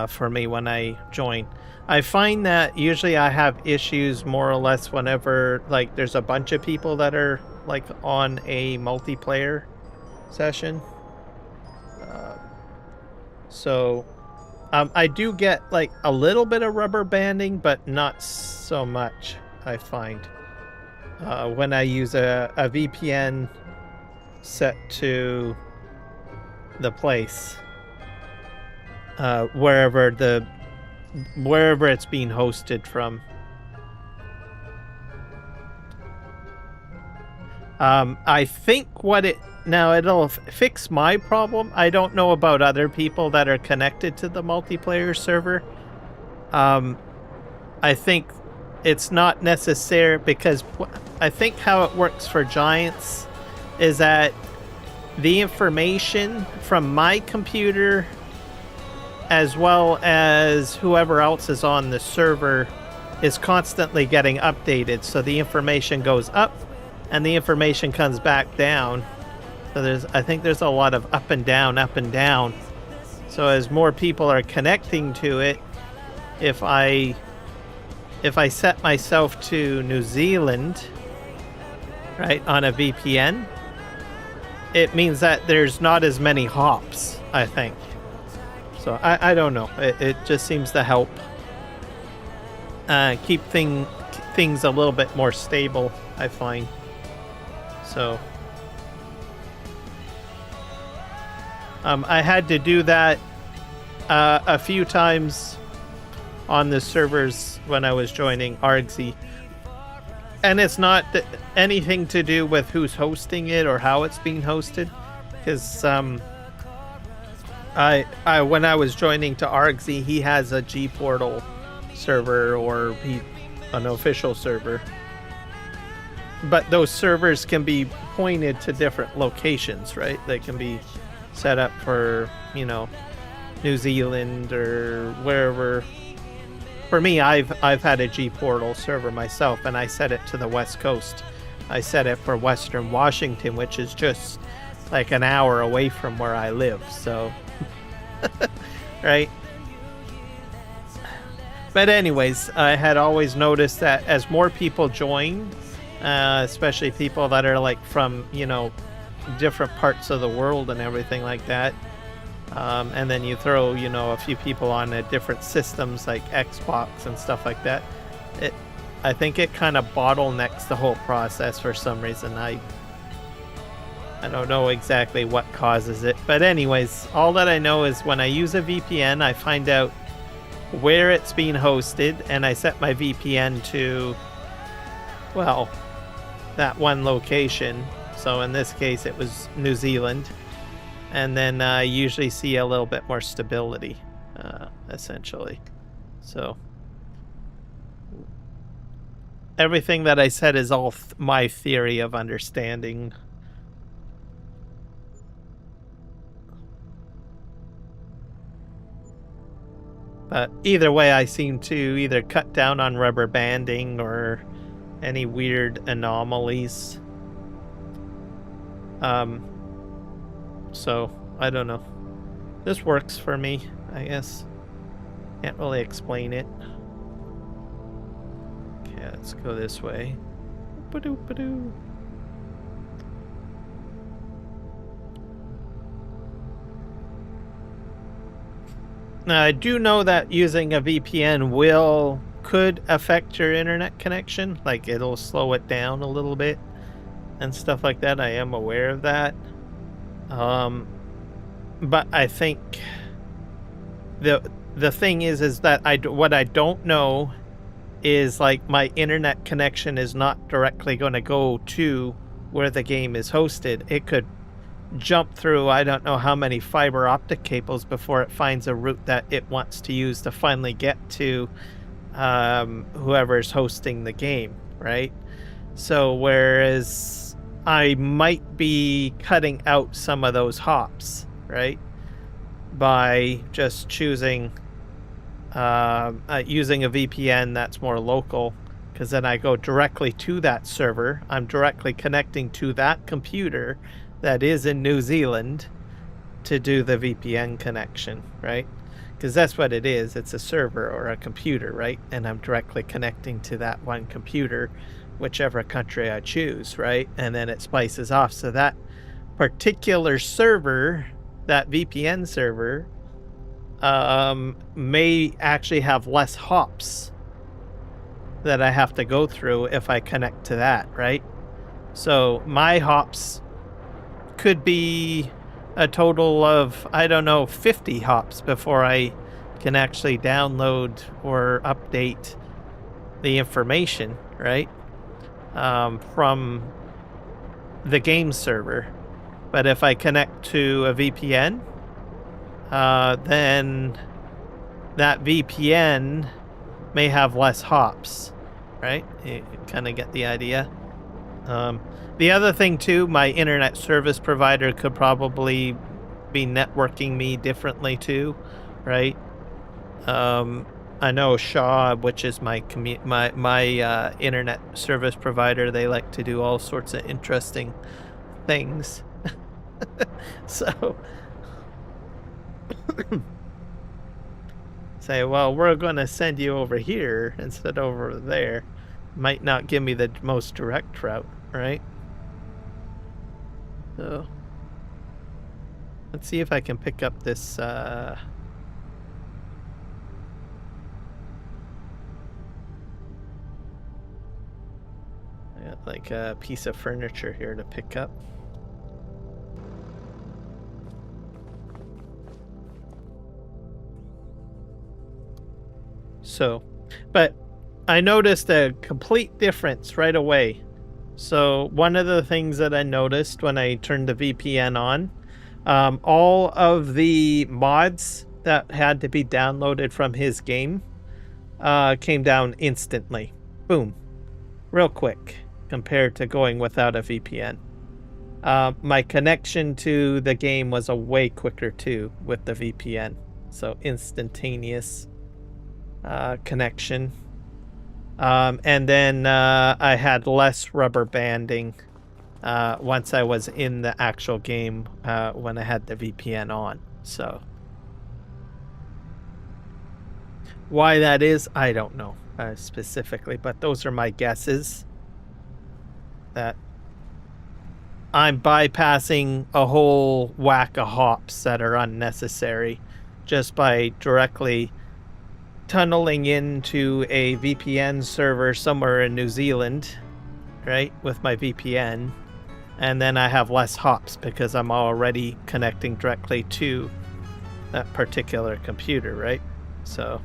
Speaker 1: for me when I join. I find that usually I have issues more or less whenever like there's a bunch of people that are like on a multiplayer session. So I do get like a little bit of rubber banding, but not so much, I find, when I use a VPN set to the place, wherever it's being hosted from. I think it'll fix my problem. I don't know about other people that are connected to the multiplayer server. I think it's not necessary, because I think how it works for Giants is that the information from my computer as well as whoever else is on the server is constantly getting updated. So the information goes up and the information comes back down. So I think there's a lot of up and down, up and down. So as more people are connecting to it, if I set myself to New Zealand, right, on a VPN, it means that there's not as many hops, I think. So I don't know. It just seems to help keep things a little bit more stable, I find. So I had to do that a few times on the servers when I was joining Argsy. And it's not anything to do with who's hosting it or how it's being hosted, because I when I was joining to Argsy, he has a G Portal server or an official server. But those servers can be pointed to different locations, right? They can be set up for, New Zealand or wherever. For me, I've had a G Portal server myself, and I set it to the West Coast. I set it for Western Washington, which is just like an hour away from where I live. So, right? But anyways, I had always noticed that as more people join, especially people that are like from, you know, different parts of the world and everything like that. And then you throw, you know, a few people on different systems like Xbox and stuff like that. I think it kind of bottlenecks the whole process for some reason. I don't know exactly what causes it. But anyways, all that I know is when I use a VPN, I find out where it's being hosted, and I set my VPN to, well, that one location. So in this case, it was New Zealand. And then I usually see a little bit more stability, essentially. So everything that I said is all my theory of understanding. But either way, I seem to either cut down on rubber banding or any weird anomalies. So, I don't know. This works for me, I guess. Can't really explain it. Okay, let's go this way. Ba-doo-ba-doo. Now, I do know that using a VPN could affect your internet connection. Like, it'll slow it down a little bit and stuff like that. I am aware of that. But I think the thing is that what I don't know is, like, my internet connection is not directly going to go to where the game is hosted. It could jump through I don't know how many fiber optic cables before it finds a route that it wants to use to finally get to whoever's hosting the game, right? So whereas I might be cutting out some of those hops, right, by just choosing using a VPN that's more local, because then I go directly to that server. I'm directly connecting to that computer that is in New Zealand to do the VPN connection, right? Because that's what it is. It's a server or a computer, right? And I'm directly connecting to that one computer, whichever country I choose, right? And then it splices off. So that particular server, that VPN server, may actually have less hops that I have to go through if I connect to that, right? So my hops could be a total of, I don't know, 50 hops before I can actually download or update the information, right? From the game server. But if I connect to a VPN, then that VPN may have less hops, right? You kind of get the idea. The other thing too, my internet service provider could probably be networking me differently too, right? I know Shaw, which is my internet service provider, they like to do all sorts of interesting things. So say, well, we're going to send you over here instead of over there. Might not give me the most direct route, right? So let's see if I can pick up this I got like a piece of furniture here to pick up. So, but I noticed a complete difference right away. So one of the things that I noticed when I turned the VPN on, all of the mods that had to be downloaded from his game came down instantly. Boom. Real quick compared to going without a VPN. My connection to the game was a way quicker too with the VPN. So instantaneous connection. And then I had less rubber banding once I was in the actual game when I had the VPN on. So why that is, I don't know specifically, but those are my guesses. that I'm bypassing a whole whack of hops that are unnecessary just by directly tunneling into a VPN server somewhere in New Zealand, right, with my VPN, and then I have less hops because I'm already connecting directly to that particular computer, right? So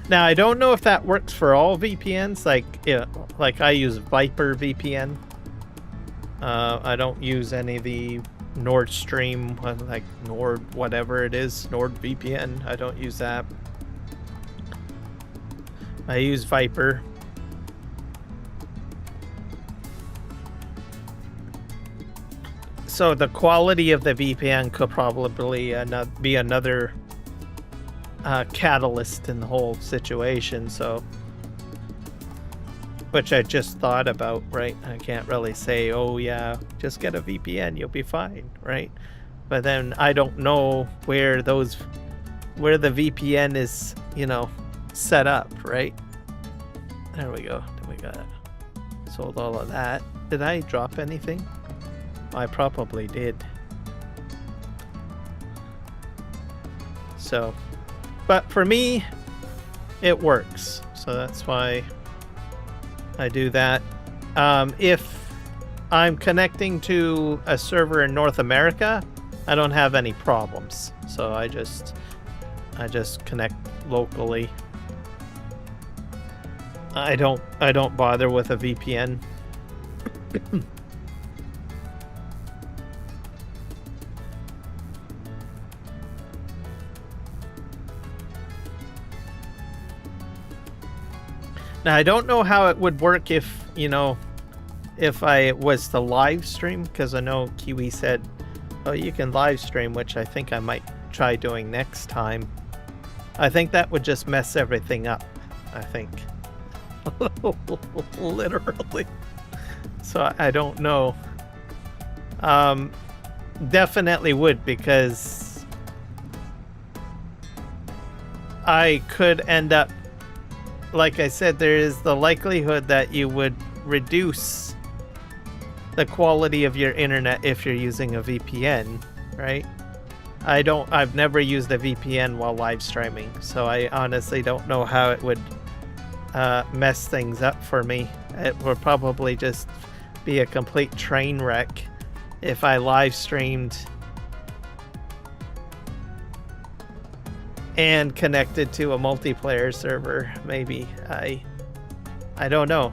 Speaker 1: now I don't know if that works for all VPNs. Like I use Viper VPN. I don't use any of the Nord Stream, like Nord whatever it is, Nord VPN. I don't use that. I use Viper. So the quality of the VPN could probably be another catalyst in the whole situation. So, which I just thought about, right? I can't really say, oh yeah, just get a VPN, you'll be fine, right? But then I don't know where the VPN is, set up, right? There we go. Then we got sold all of that. Did I drop anything? I probably did. So, but for me, it works. So that's why I do that. If I'm connecting to a server in North America, I don't have any problems. So I just connect locally. I don't bother with a VPN. Now, I don't know how it would work if I was to live stream, because I know Kiwi said, oh, you can live stream, which I think I might try doing next time. I think that would just mess everything up, I think. Literally. So I don't know. Definitely would, because I could end up, like I said, there is the likelihood that you would reduce the quality of your internet if you're using a VPN, right? I've never used a VPN while live streaming, so I honestly don't know how it would mess things up for me. It would probably just be a complete train wreck if I live streamed and connected to a multiplayer server. Maybe I don't know.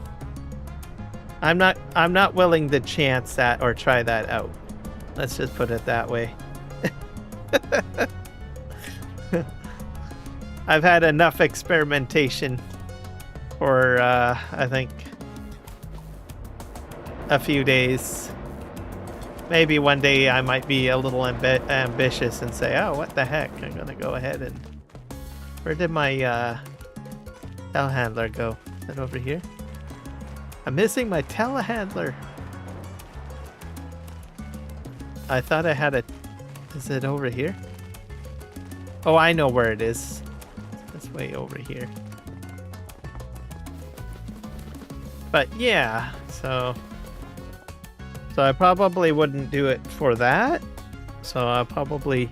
Speaker 1: I'm not willing to chance that or try that out. Let's just put it that way. I've had enough experimentation for I think a few days. Maybe one day I might be a little ambitious and say, oh, what the heck, I'm gonna go ahead and... Where did my telehandler go? Is it over here? I'm missing my telehandler. I thought I had a... Is it over here? Oh, I know where it is. It's way over here. But yeah, so I probably wouldn't do it for that. So I'll probably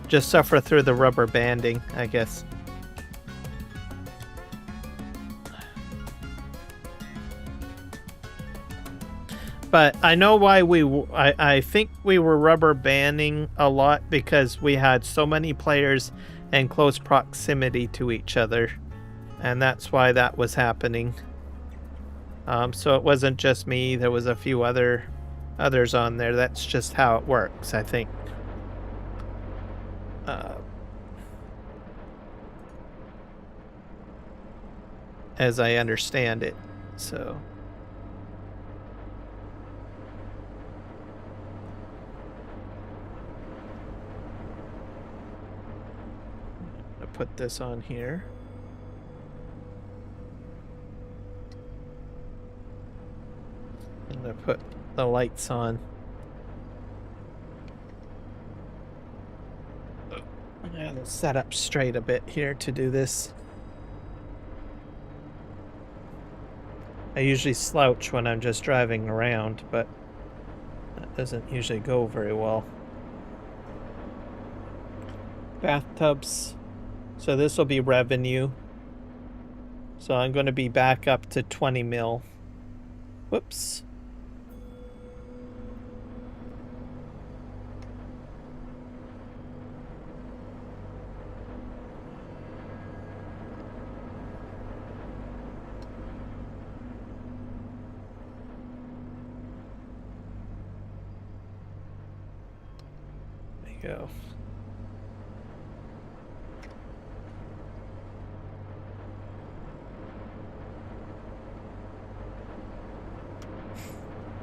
Speaker 1: just suffer through the rubber banding, I guess. But I know why I think we were rubber banding a lot because we had so many players in close proximity to each other. And that's why that was happening. So it wasn't just me, there was a few others on there. That's just how it works, I think. As I understand it, so... I'll put this on here. I'm gonna put the lights on. Let's set up straight a bit here to do this. I usually slouch when I'm just driving around, but that doesn't usually go very well. Bathtubs. So this will be revenue. So I'm going to be back up to 20 mil. Whoops. There you go.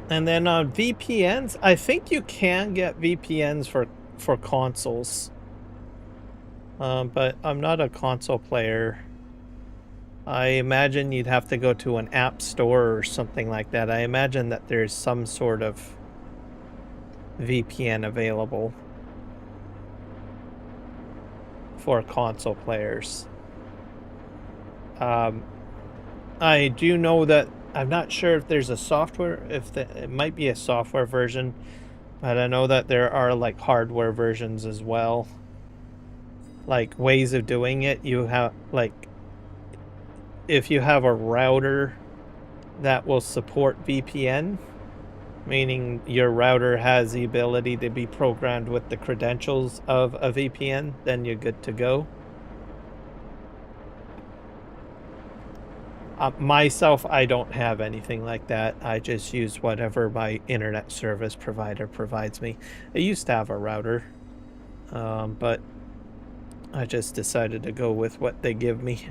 Speaker 1: And then on VPNs, I think you can get VPNs for consoles. But I'm not a console player. I imagine you'd have to go to an app store or something like that. I imagine that there's some sort of VPN available for console players. I do know that I'm not sure if there's a software, it might be a software version, but I know that there are like hardware versions as well. Like ways of doing it. You have like, if you have a router that will support VPN, meaning your router has the ability to be programmed with the credentials of a VPN, then you're good to go. Myself, I don't have anything like that. I just use whatever my internet service provider provides me. I used to have a router, but I just decided to go with what they give me.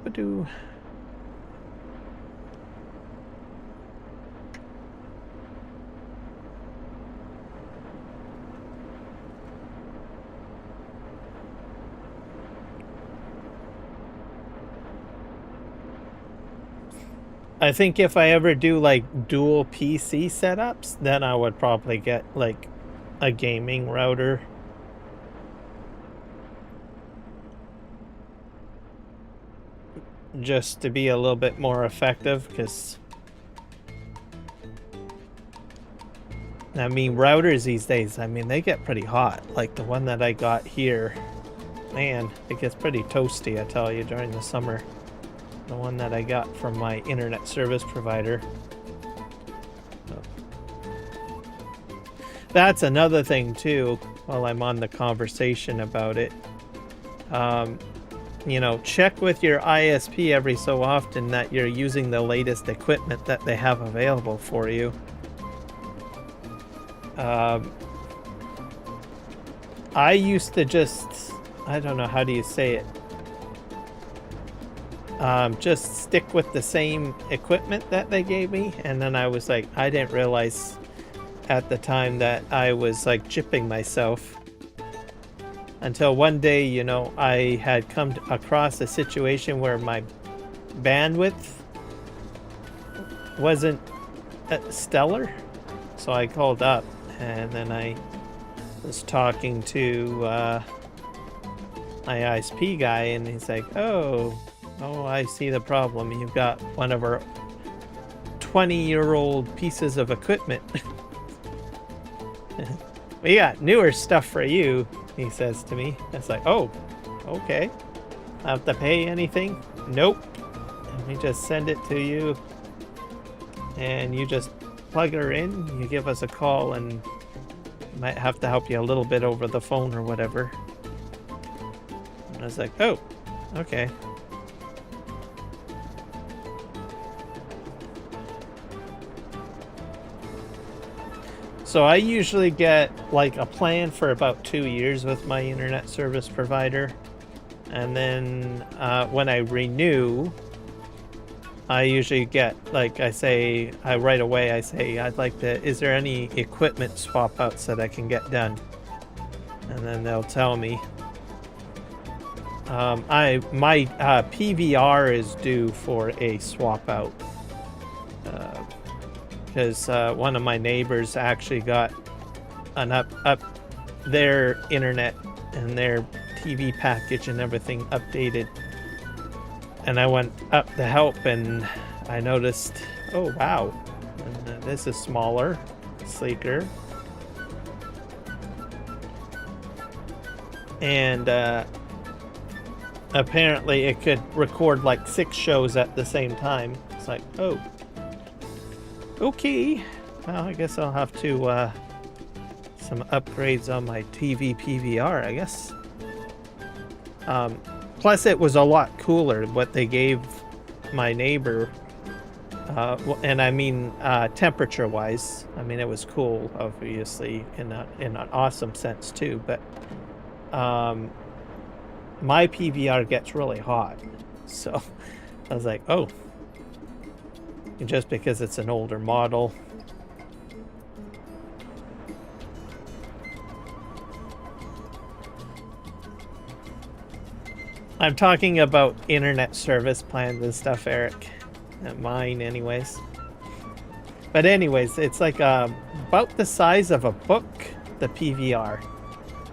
Speaker 1: Ba-doo. I think if I ever do like dual PC setups, then I would probably get like a gaming router. Just to be a little bit more effective, because I mean routers these days, I mean they get pretty hot. Like the one that I got here, man, it gets pretty toasty, I tell you, during the summer. The one that I got from my internet service provider. That's another thing too, while I'm on the conversation about it. You know, check with your ISP every so often that you're using the latest equipment that they have available for you. I used to just, I don't know, how do you say it? Just stick with the same equipment that they gave me, and then I was like, I didn't realize at the time that I was like gypping myself, until one day, you know, I had come across a situation where my bandwidth wasn't stellar, so I called up, and then I was talking to my ISP guy, and he's like, oh, I see the problem. You've got one of our 20-year-old pieces of equipment. We got newer stuff for you, he says to me. It's like, oh, okay. I have to pay anything? Nope. And we just send it to you, and you just plug her in, you give us a call, and might have to help you a little bit over the phone or whatever. And I was like, oh, okay. So I usually get like a plan for about 2 years with my internet service provider. And then when I renew, I usually get, like I say, right away I say, I'd like to, is there any equipment swap outs that I can get done? And then they'll tell me. My PVR is due for a swap out. Because one of my neighbors actually got an their internet and their TV package and everything updated. And I went up to help, and I noticed, oh wow, and, this is smaller, sleeker. And apparently it could record like 6 shows at the same time. It's like, oh, okay. Well, I guess I'll have to some upgrades on my TV PVR, I guess. Plus, it was a lot cooler what they gave my neighbor, and I mean temperature-wise. I mean, it was cool, obviously, in an awesome sense too. But my PVR gets really hot, so I was like, oh, just because it's an older model. I'm talking about internet service plans and stuff, Eric. Mine, anyways. But anyways, it's like about the size of a book, the PVR.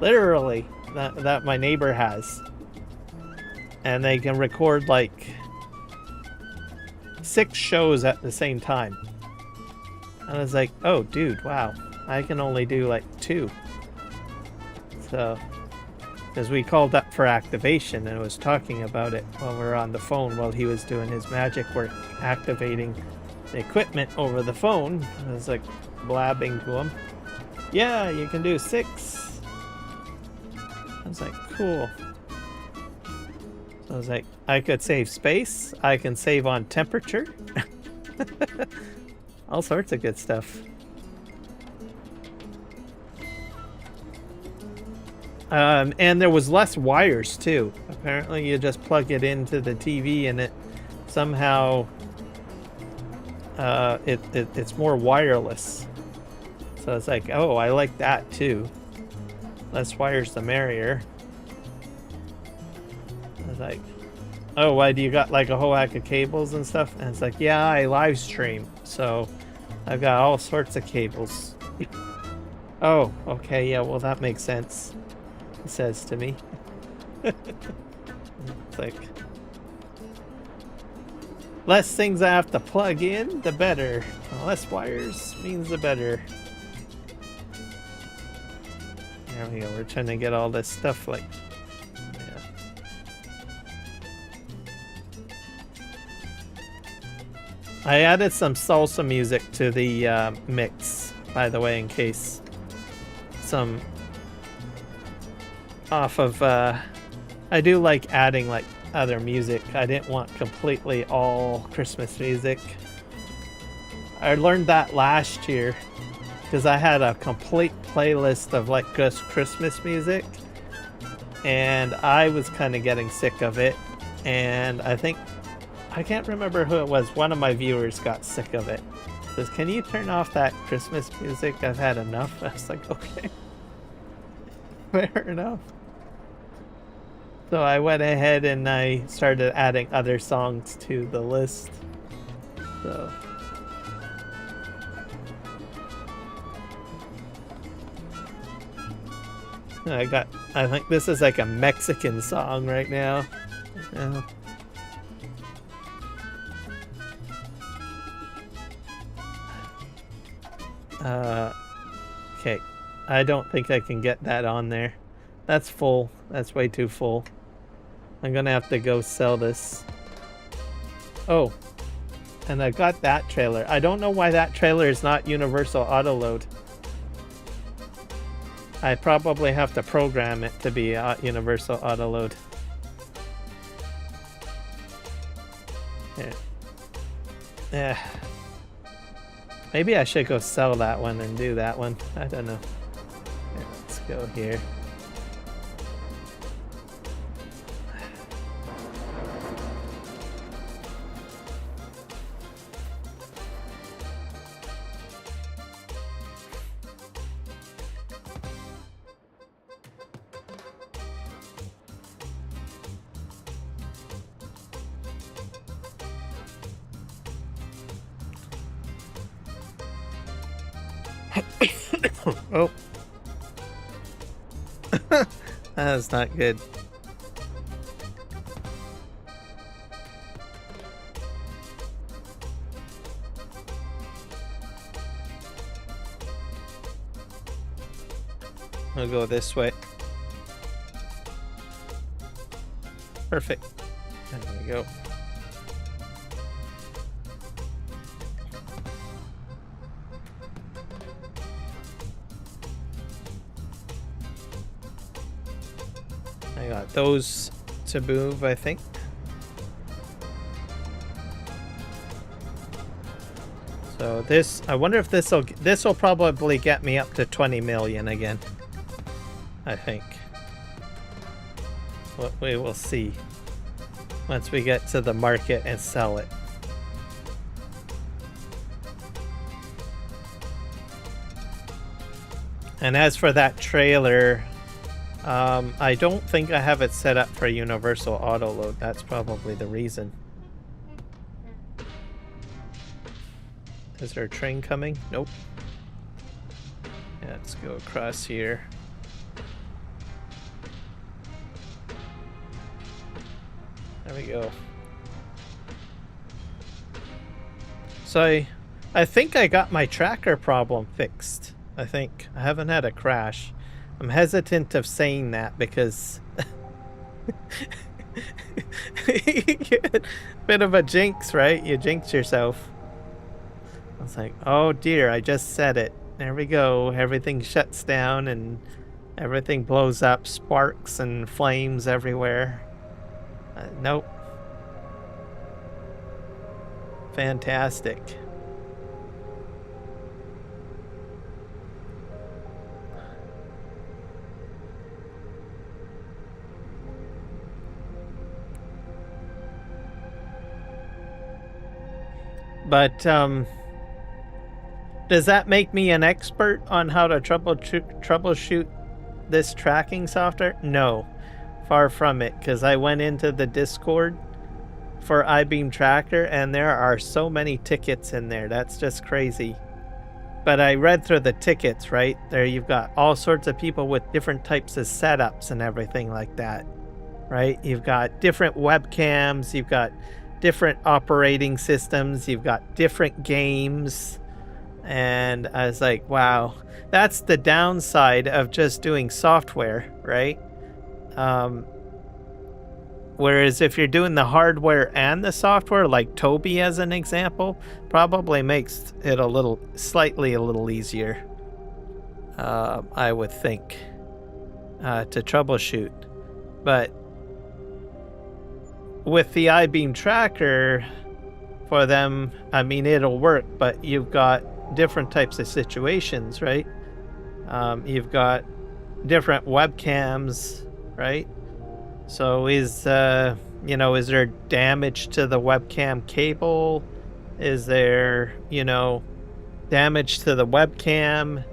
Speaker 1: Literally, that my neighbor has. And they can record like 6 shows at the same time. And I was like, oh, dude, wow. I can only do like 2. So... because we called up for activation and was talking about it while we were on the phone while he was doing his magic work, activating the equipment over the phone. I was like blabbing to him, yeah, you can do 6. I was like, cool. So I was like, I could save space, I can save on temperature. All sorts of good stuff. And there was less wires too. Apparently you just plug it into the TV and it somehow it's more wireless. So it's like, oh, I like that too. Less wires the merrier. I was like, oh, why do you got like a whole whack of cables and stuff? And it's like, yeah, I live stream, so I've got all sorts of cables. Oh, okay, yeah, well that makes sense. He says to me. It's like, less things I have to plug in, the better. Less wires means the better. There we go, we're trying to get all this stuff like, yeah. I added some salsa music to the mix, by the way, in case some off of I do like adding like other music. I didn't want completely all Christmas music. I learned that last year because I had a complete playlist of like just Christmas music and I was kind of getting sick of it, and I think I can't remember who it was, one of my viewers got sick of it. Says, can you turn off that Christmas music? I've had enough. I was like, okay. Fair enough. So I went ahead and I started adding other songs to the list. So I think this is like a Mexican song right now. Okay. I don't think I can get that on there. That's full. That's way too full. I'm gonna have to go sell this. Oh, and I got that trailer. I don't know why that trailer is not universal auto load. I probably have to program it to be universal auto load. Yeah. Maybe I should go sell that one and do that one. I don't know. Here, let's go here. Oh. That's not good. I'll go this way. Perfect. There we go. I got those to move, I think. So this, I wonder if this will probably get me up to 20 million again. I think. What we will see once we get to the market and sell it. And as for that trailer, I don't think I have it set up for universal auto load. That's probably the reason. Is there a train coming? Nope. Yeah, let's go across here. There we go. So I think I got my tracker problem fixed. I think. I haven't had a crash. I'm hesitant of saying that because bit of a jinx, right? You jinx yourself. I was like, oh dear, I just said it. There we go. Everything shuts down and everything blows up, sparks and flames everywhere. Nope. Fantastic. But does that make me an expert on how to troubleshoot this tracking software? No, far from it, because I went into the Discord for iBeam Tracker and there are so many tickets in there. That's just crazy. But I read through the tickets, right? There you've got all sorts of people with different types of setups and everything like that, right? You've got different webcams, you've got different operating systems, you've got different games. And I was like, wow, that's the downside of just doing software, right? Whereas if you're doing the hardware and the software, like Toby as an example, probably makes it slightly a little easier, I would think, to troubleshoot. But with the iBeam Tracker, for them, I mean, it'll work, but you've got different types of situations, right? You've got different webcams, right? So is there damage to the webcam cable? Is there, damage to the webcam?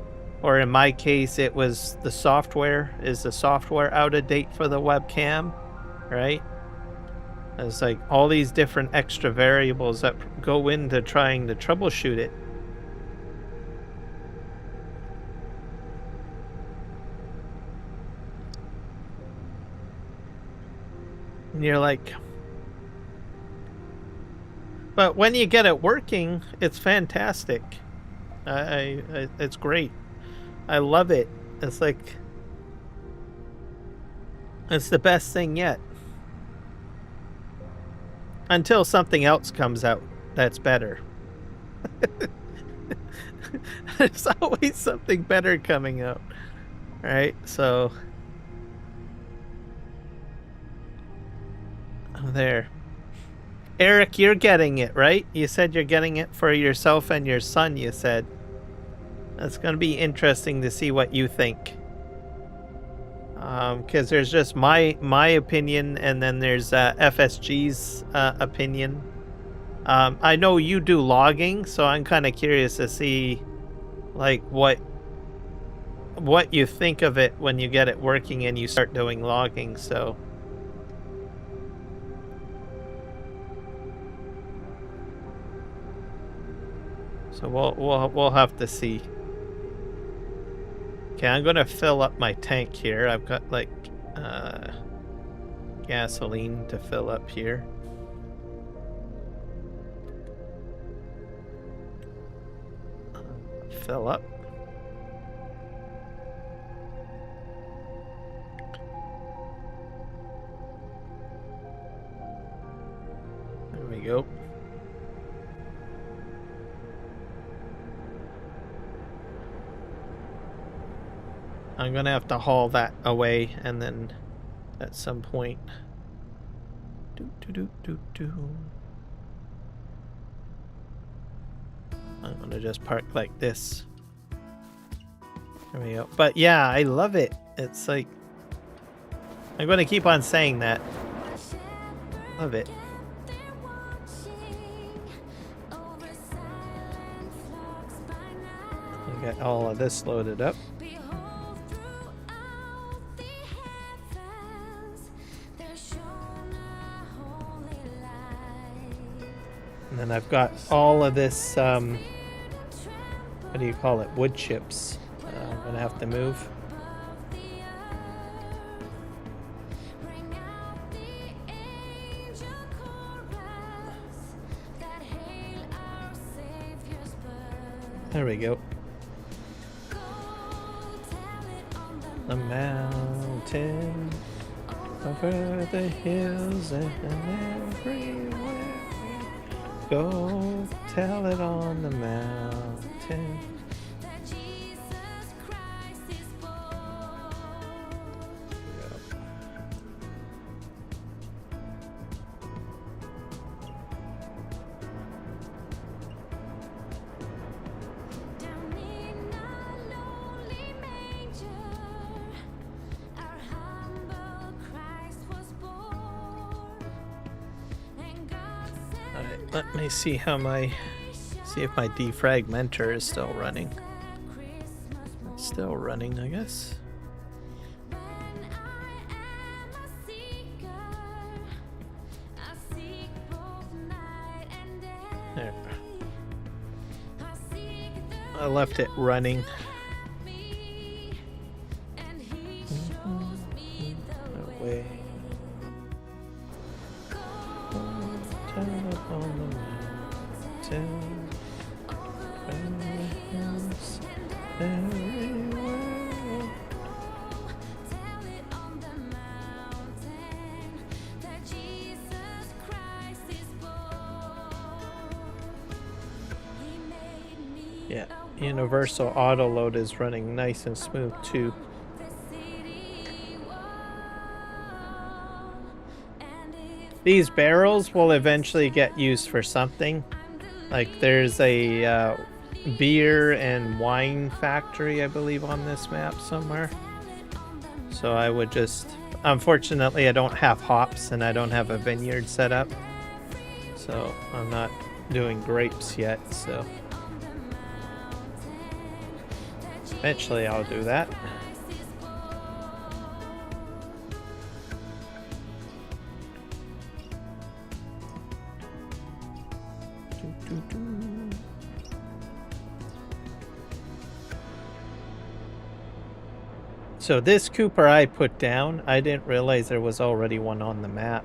Speaker 1: Or in my case, it was the software. Is the software out of date for the webcam, right? It's like all these different extra variables that go into trying to troubleshoot it. And you're like, but when you get it working, it's fantastic. It's great. I love it. It's like, it's the best thing yet. Until something else comes out that's better. There's always something better coming out, right? So there. Eric, you're getting it, right? You said you're getting it for yourself and your son, you said. That's going to be interesting to see what you think. Because there's just my opinion, and then there's FSG's opinion. I know you do logging, so I'm kind of curious to see, like, what you think of it when you get it working and you start doing logging. So we'll have to see. Okay, I'm gonna fill up my tank here. I've got like gasoline to fill up here. Fill up. There we go. I'm gonna have to haul that away and then at some point. I'm gonna just park like this. There we go. But yeah, I love it. It's like, I'm gonna keep on saying that. Love it. I got all of this loaded up. And then I've got all of this, what do you call it? Wood chips. I'm gonna have to move. There we go. The mountain over the hills and everywhere. Go tell it on the mountain. That Jesus Christ is born. Down in a lonely manger, our humble Christ was born. And God said, all right, let me see how see if my defragmenter is still running. It's still running, I guess. There. I left it running. Away. Yeah, universal auto load is running nice and smooth too. These barrels will eventually get used for something. Like there's a beer and wine factory, I believe, on this map somewhere. So I would just, unfortunately I don't have hops and I don't have a vineyard set up. So I'm not doing grapes yet, so eventually I'll do that. So this Cooper I put down, I didn't realize there was already one on the map.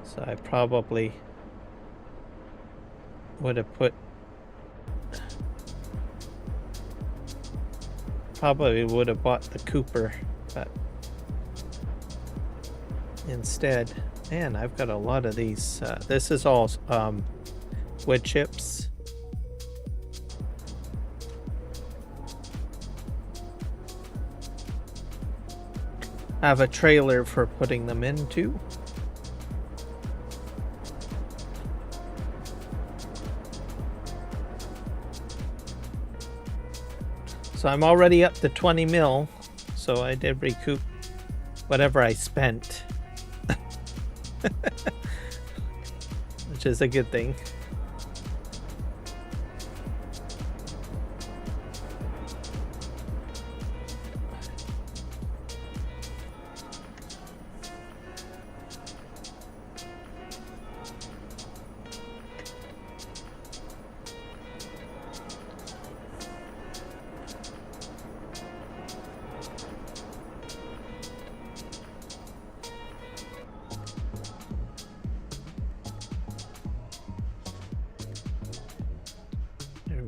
Speaker 1: So I probably would have bought the Cooper, but instead, man, I've got a lot of these. This is all wood chips. I have a trailer for putting them into. So I'm already up to 20 mil, so I did recoup whatever I spent. Which is a good thing.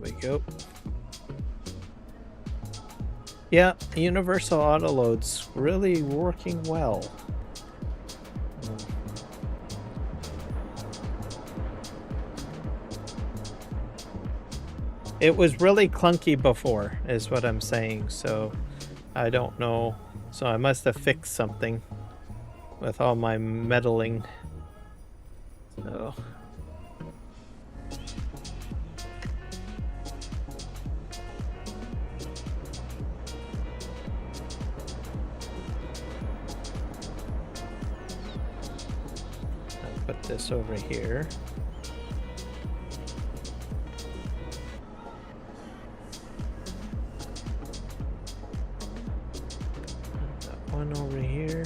Speaker 1: we go. Yeah, universal autoload's really working well. It was really clunky before, is what I'm saying, so I don't know. So I must have fixed something with all my meddling. So... put this over here. That one over here.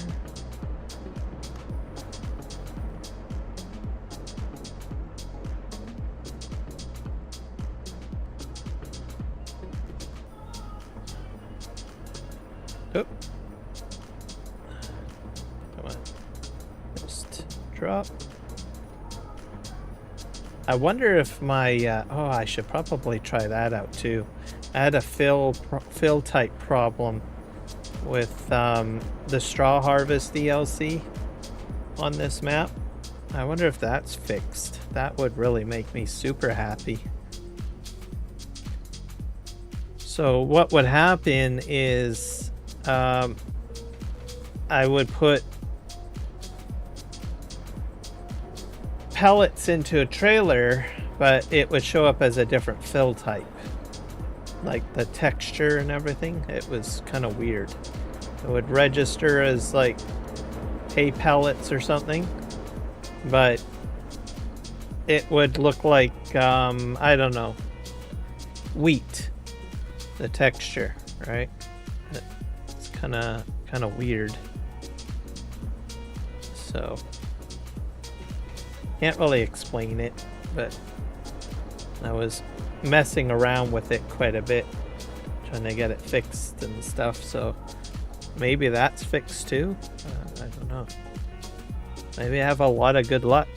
Speaker 1: Oh. Come on. Just drop. I wonder if my, oh, I should probably try that out too. I had a fill type problem with the Straw Harvest DLC on this map. I wonder if that's fixed. That would really make me super happy. So what would happen is I would put pellets into a trailer, but it would show up as a different fill type, like the texture and everything. It was kind of weird. It would register as like hay pellets or something, but it would look like I don't know, wheat, the texture, right? It's kind of weird. So can't really explain it, but I was messing around with it quite a bit, trying to get it fixed and stuff, so maybe that's fixed too? I don't know. Maybe I have a lot of good luck.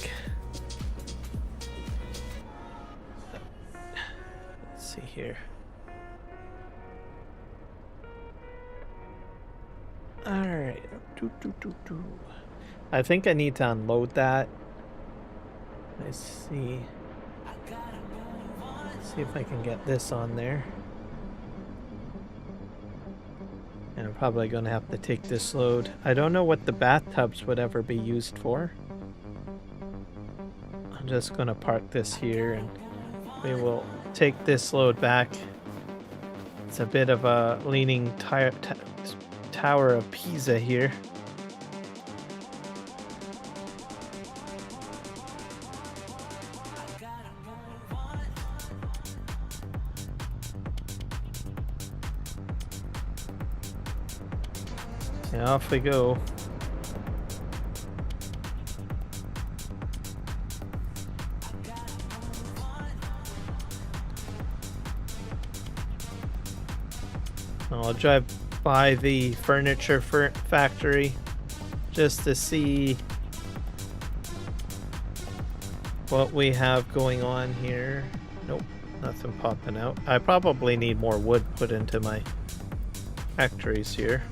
Speaker 1: Let's see here. Alright. I think I need to unload that. Let's see. See if I can get this on there. And I'm probably going to have to take this load. I don't know what the bathtubs would ever be used for. I'm just going to park this here and we will take this load back. It's a bit of a leaning Tower of Pisa here. And off we go. I'll drive by the furniture factory just to see what we have going on here. Nope, nothing popping out. I probably need more wood put into my factories here.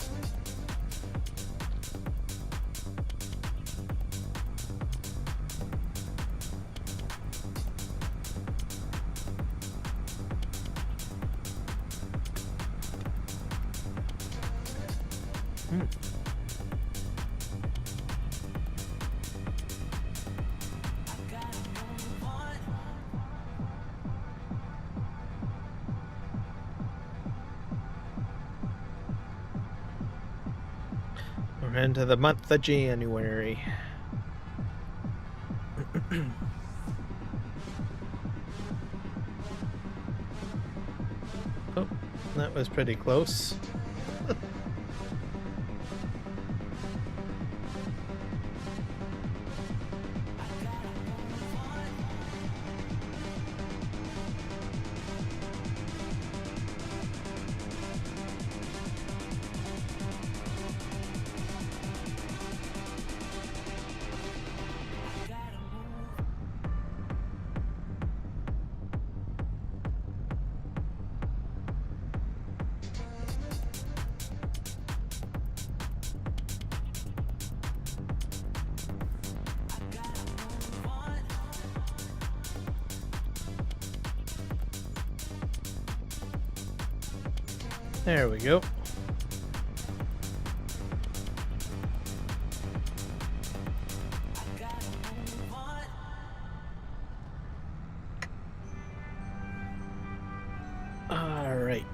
Speaker 1: We're into the month of January. Oh, that was pretty close. There we go. All right.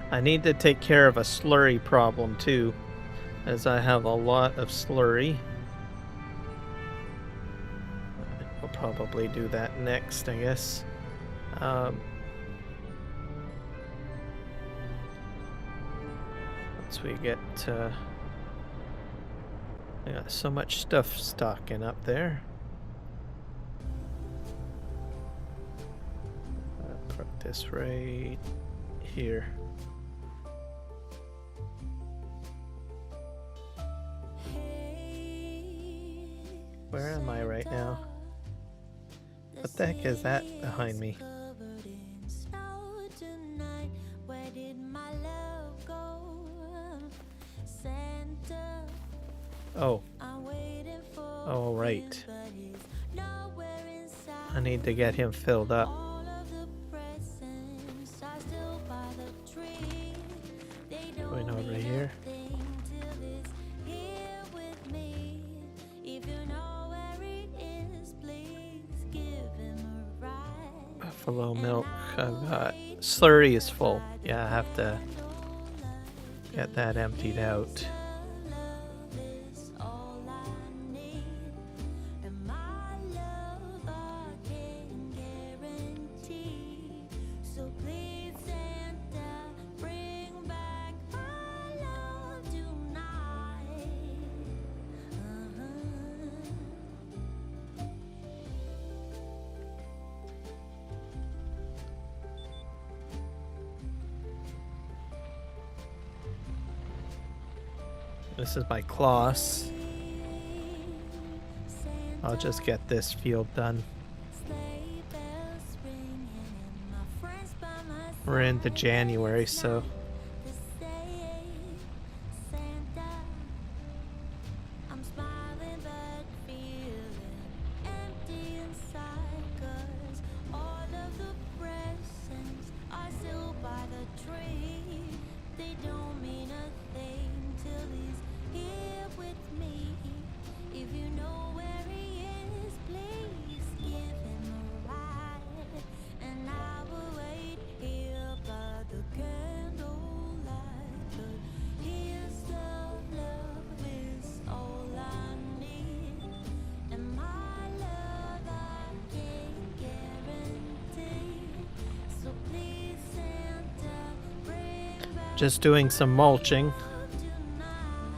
Speaker 1: I need to take care of a slurry problem too, as I have a lot of slurry. I'll probably do that next, I guess. Once we get I got so much stuff stocking up there. I'll put this right here. Where am I right now? What the heck is that behind me? Oh. Oh, right. I need to get him filled up. Going over here. Buffalo milk. I've got slurry is full. Yeah, I have to get that emptied out. This is my Kloss. I'll just get this field done. We're into January, so just doing some mulching,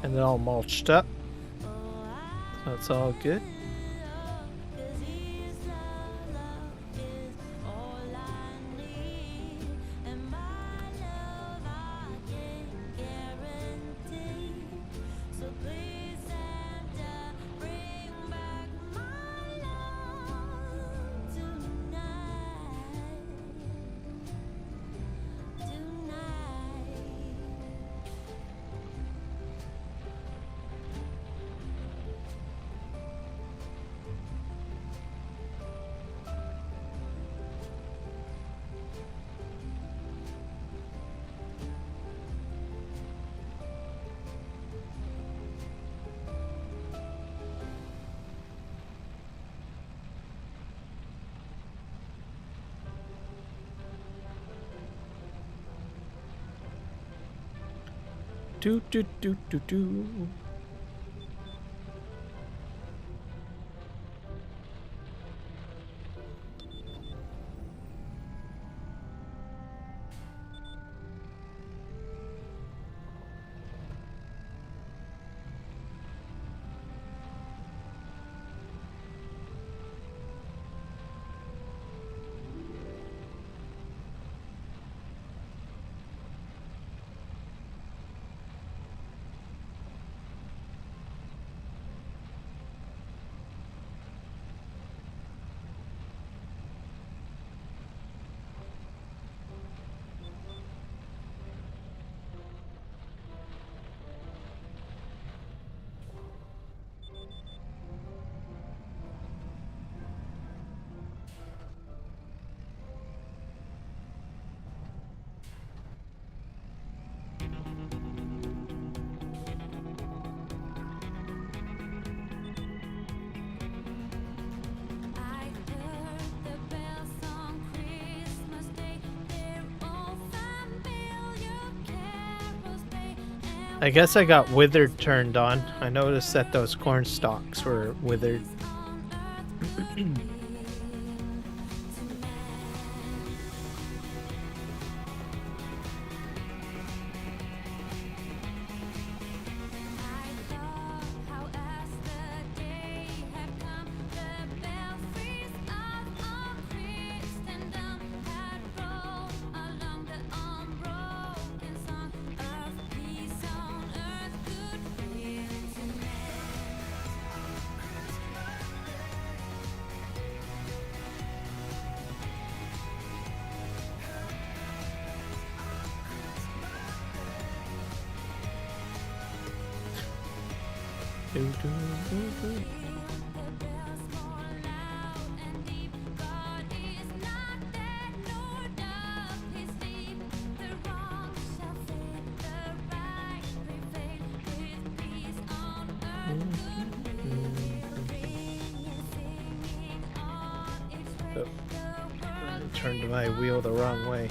Speaker 1: and it all mulched up, so it's all good. Do do do do do. I guess I got withered turned on. I noticed that those corn stalks were withered. Turned my wheel the wrong way.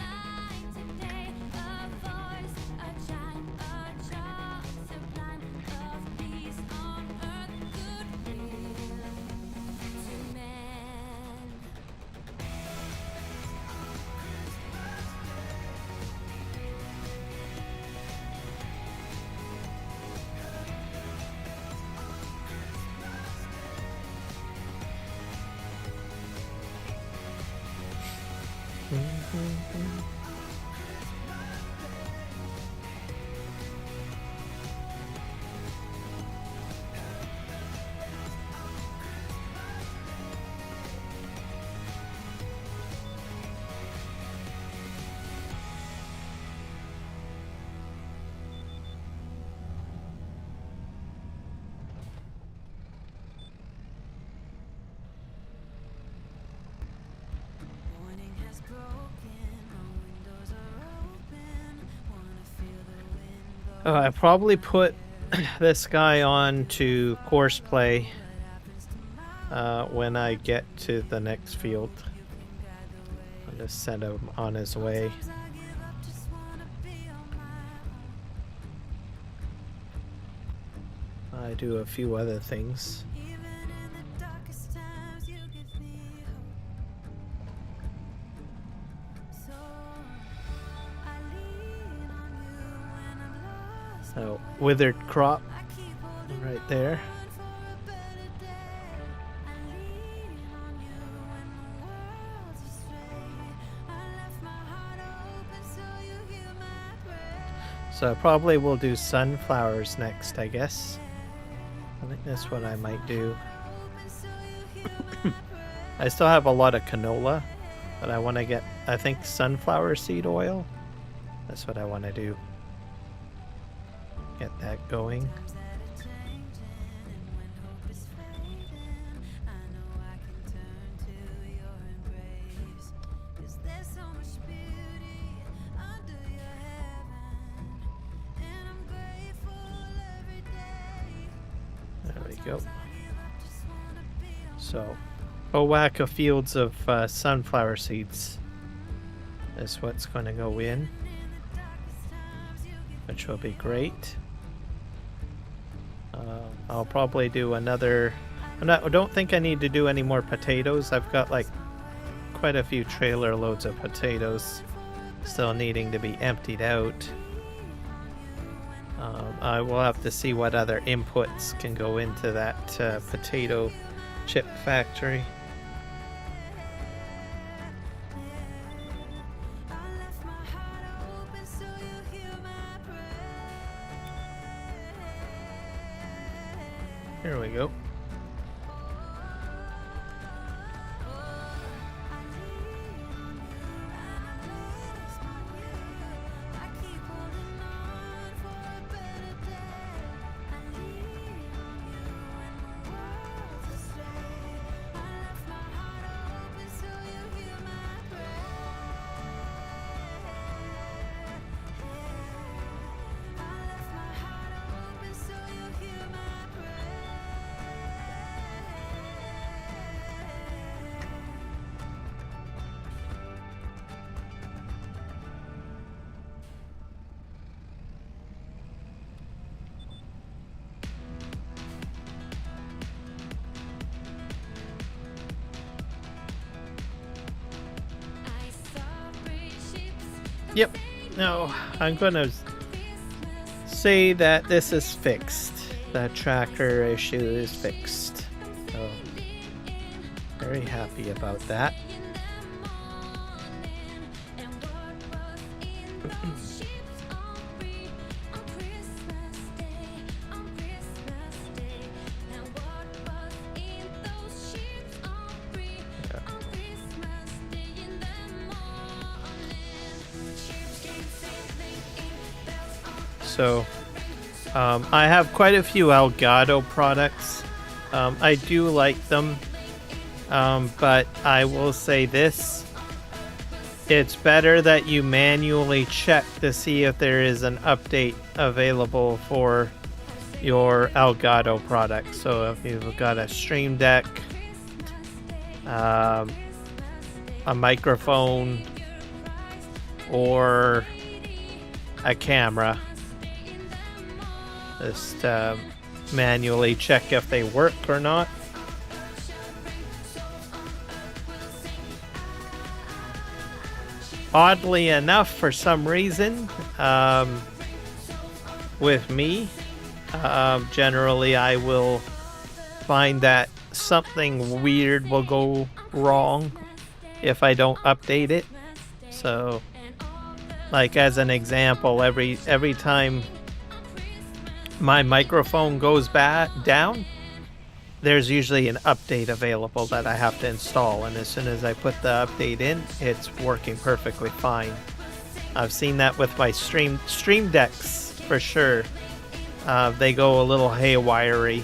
Speaker 1: I probably put this guy on to course play when I get to the next field. I'll just send him on his way. I do a few other things. So, withered crop right there. So probably we'll do sunflowers next, I guess. I think that's what I might do. I still have a lot of canola, but I want to get, I think, sunflower seed oil. That's what I want to do. Get that going. There we go. So, a whack of fields of sunflower seeds is what's going to go in. Which which will be great. I'll probably do another... I don't think I need to do any more potatoes. I've got like quite a few trailer loads of potatoes still needing to be emptied out. I will have to see what other inputs can go into that potato chip factory. Here we go. Yep. No, I'm gonna say that this is fixed. The tracker issue is fixed. So, very happy about that. So, I have quite a few Elgato products. I do like them, but I will say this. It's better that you manually check to see if there is an update available for your Elgato product. So if you've got a Stream Deck, a microphone, or a camera, just manually check if they work or not. Oddly enough, for some reason, with me, generally I will find that something weird will go wrong if I don't update it. So, like as an example, every time my microphone goes down, there's usually an update available that I have to install, and as soon as I put the update in, it's working perfectly fine. I've seen that with my Stream Decks for sure. They go a little haywire-y.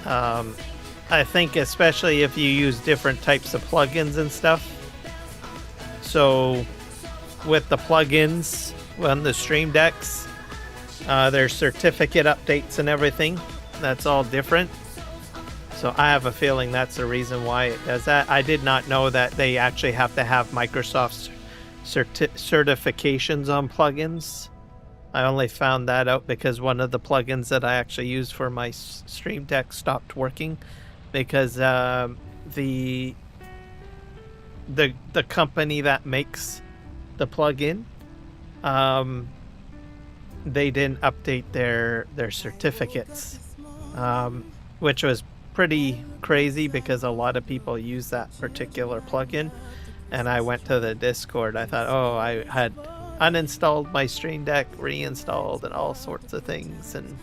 Speaker 1: I think especially if you use different types of plugins and stuff. So with the plugins on the Stream Decks, there's certificate updates and everything. That's all different. So I have a feeling that's the reason why it does that. I did not know that they actually have to have Microsoft certifications on plugins. I only found that out because one of the plugins that I actually used for my Stream Deck stopped working because the company that makes the plugin, they didn't update their certificates, which was pretty crazy because a lot of people use that particular plugin. And I went to the Discord. I thought, oh, I had uninstalled my Stream Deck, reinstalled, and all sorts of things, and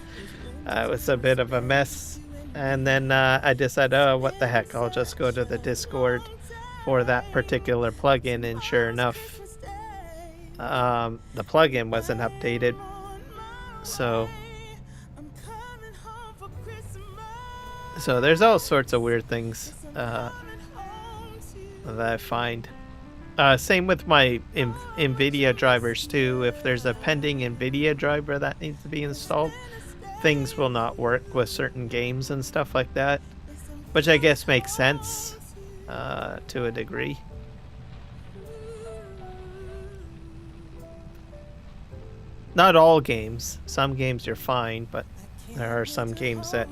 Speaker 1: it was a bit of a mess. And then I decided, oh, what the heck, I'll just go to the Discord for that particular plugin, and sure enough, the plugin wasn't updated. So there's all sorts of weird things that I find. Same with my NVIDIA drivers too. If there's a pending NVIDIA driver that needs to be installed, things will not work with certain games and stuff like that, which I guess makes sense to a degree. Not all games. Some games you're fine, but there are some games that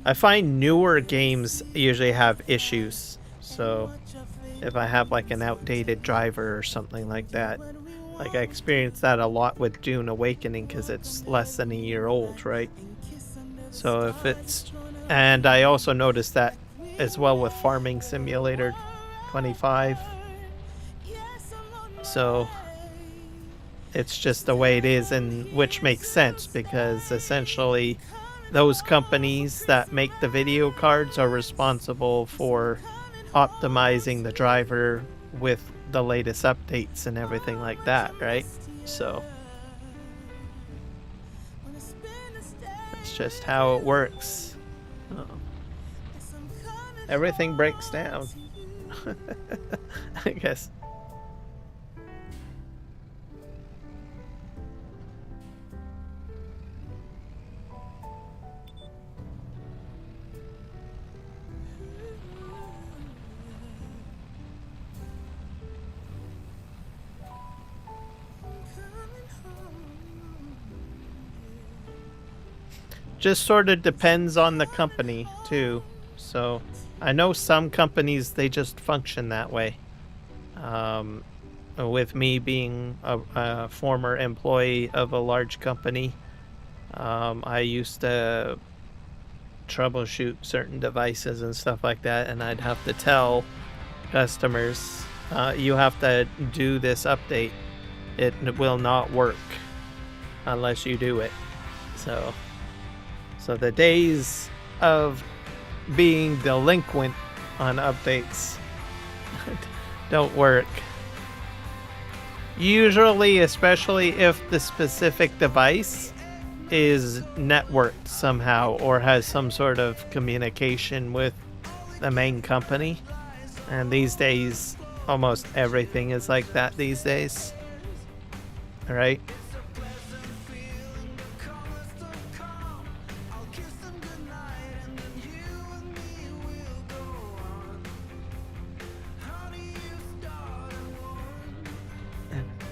Speaker 1: I find newer games usually have issues. So if I have like an outdated driver or something like that, like I experienced that a lot with Dune Awakening because it's less than a year old, right? So if it's, and I also noticed that as well with Farming Simulator 25. So it's just the way it is, and which makes sense because essentially those companies that make the video cards are responsible for optimizing the driver with the latest updates and everything like that, right? So it's just how it works. Oh. Everything breaks down. I guess. Just sort of depends on the company too. So I know some companies, they just function that way. With me being a former employee of a large company, I used to troubleshoot certain devices and stuff like that, and I'd have to tell customers, you have to do this update. It will not work unless you do it. So the days of being delinquent on updates don't work. Usually, especially if the specific device is networked somehow or has some sort of communication with the main company. And these days, almost everything is like that these days. All right?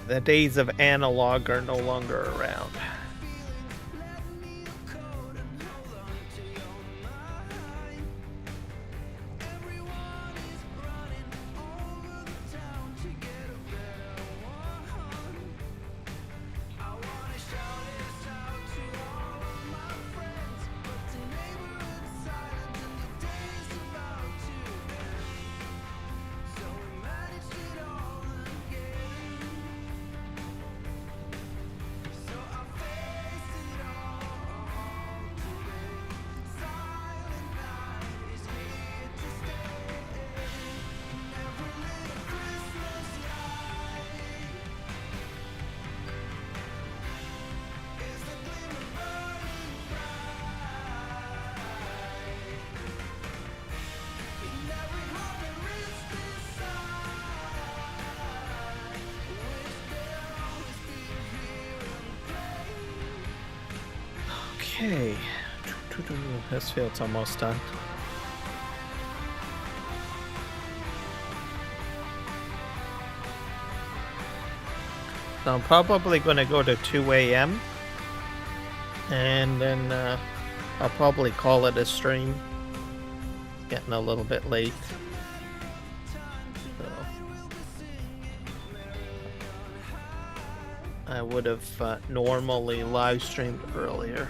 Speaker 1: The days of analog are no longer around. Okay, this field's almost done. So I'm probably going to go to 2 a.m. and then I'll probably call it a stream. It's getting a little bit late. So I would have normally live streamed earlier.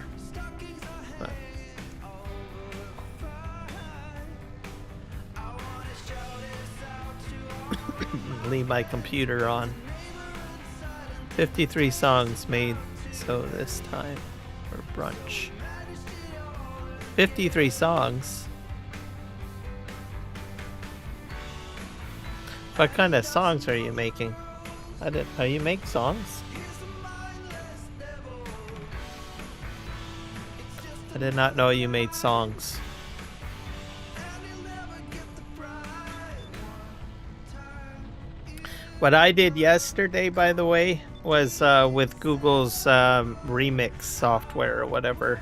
Speaker 1: But leave my computer on. 53 songs made so this time for brunch. 53 songs? What kind of songs are you making? How you make songs? I did not know you made songs. What I did yesterday, by the way, was with Google's remix software or whatever.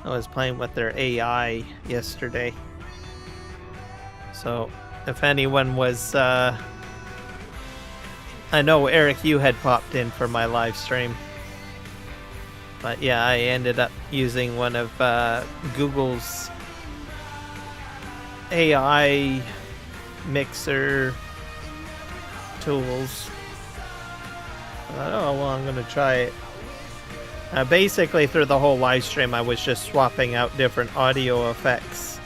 Speaker 1: I was playing with their AI yesterday. So if anyone was... I know, Eric, you had popped in for my live stream. But yeah, I ended up using one of Google's AI mixer tools. I don't know how long I'm going to try it. Basically, through the whole live stream, I was just swapping out different audio effects.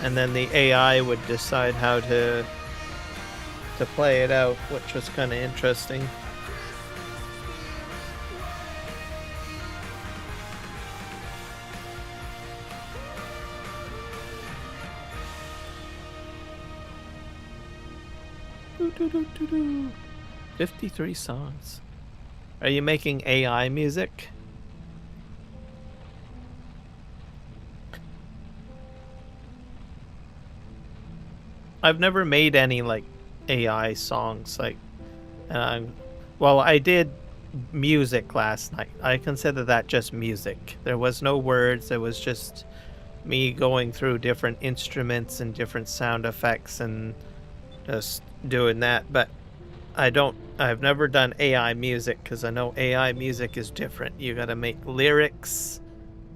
Speaker 1: And then the AI would decide how to play it out, which was kind of interesting. Doo, doo, doo, doo, doo. 53 songs. Are you making AI music? I've never made any like AI songs, like, well, I did music last night. I consider that just music. There was no words. It was just me going through different instruments and different sound effects and just doing that. But I've never done AI music because I know AI music is different. You gotta make lyrics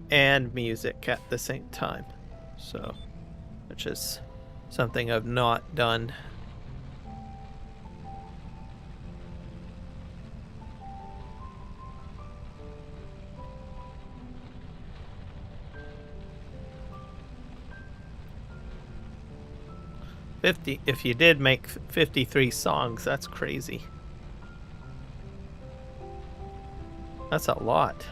Speaker 1: and music at the same time. So, which is something I've not done. If you did make 53 songs, that's crazy. That's a lot.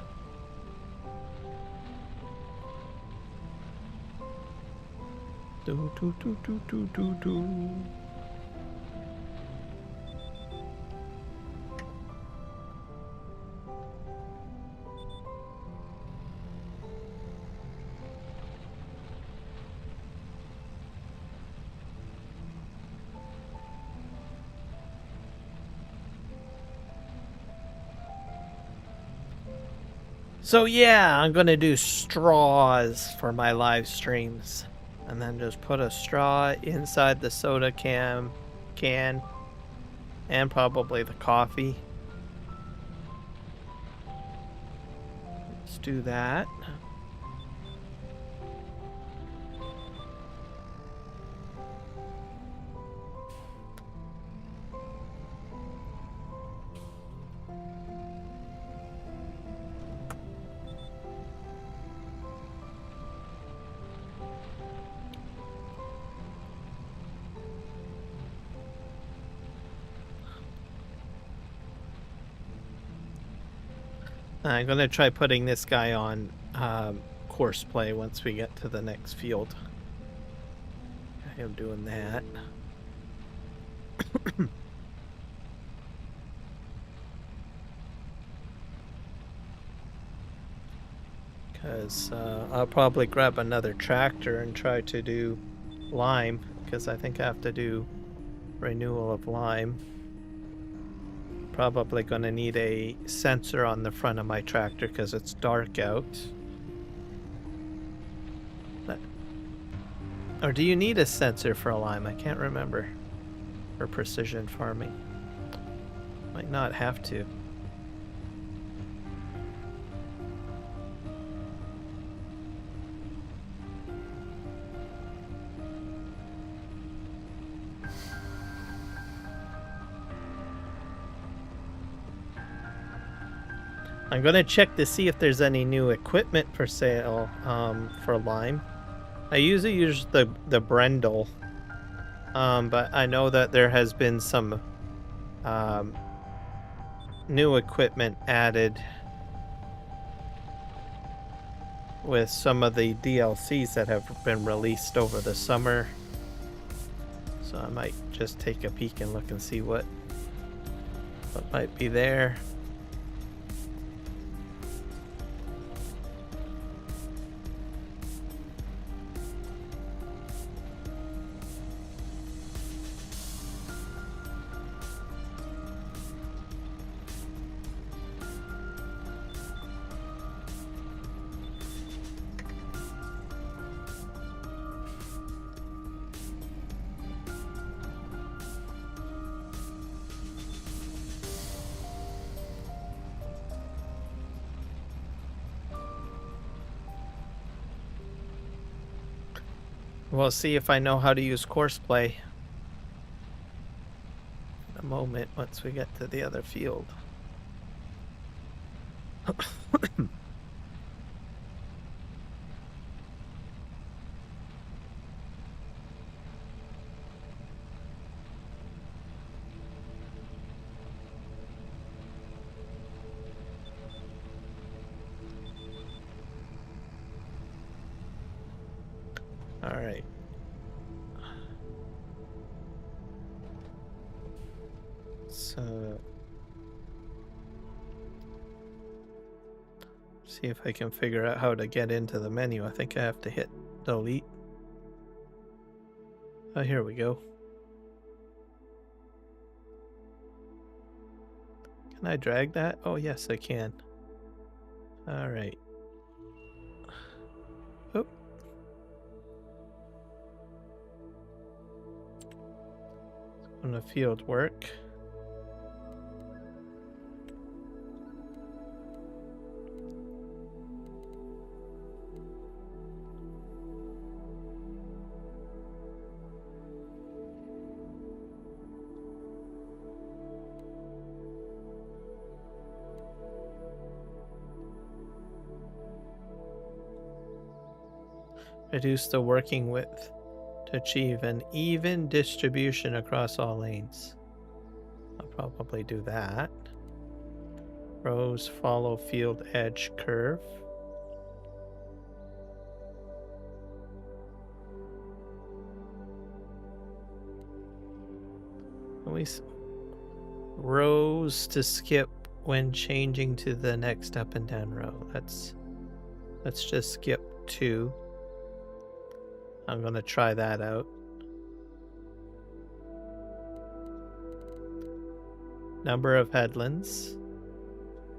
Speaker 1: Do, do, do, do, do, do, do. So yeah, I'm gonna do straws for my live streams. And then just put a straw inside the soda can, and probably the coffee. Let's do that. I'm gonna try putting this guy on course play once we get to the next field. I am doing that. Because I'll probably grab another tractor and try to do lime, because I think I have to do renewal of lime. Probably going to need a sensor on the front of my tractor because it's dark out. Or do you need a sensor for a lime? I can't remember. For precision farming. Might not have to. I'm gonna check to see if there's any new equipment for sale for lime. I usually use the Brendel, but I know that there has been some new equipment added with some of the DLCs that have been released over the summer. So I might just take a peek and look and see what might be there. We'll see if I know how to use courseplay in a moment once we get to the other field. All right. So, see if I can figure out how to get into the menu. I think I have to hit delete. Oh, here we go. Can I drag that? Oh, yes, I can. All right. Oh. On the field work. Reduce the working width to achieve an even distribution across all lanes. I'll probably do that. Rows follow field edge curve. Rows to skip when changing to the next up and down row. Let's just skip 2. I'm gonna try that out. Number of headlands.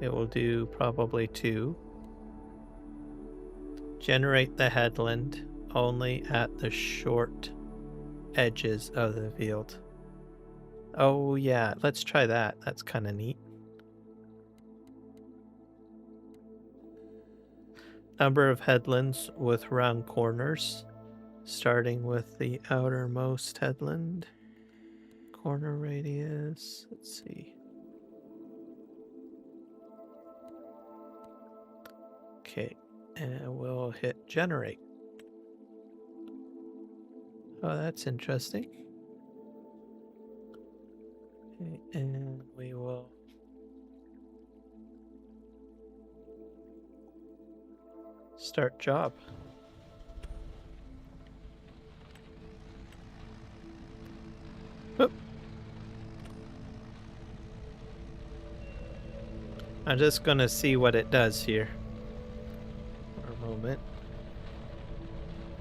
Speaker 1: It will do probably 2. Generate the headland only at the short edges of the field. Oh yeah, let's try that. That's kind of neat. Number of headlands with round corners, starting with the outermost headland. Corner radius, let's see. Okay, and we'll hit generate. Oh, that's interesting. Okay, and we will start job. Oop. I'm just gonna see what it does here for a moment.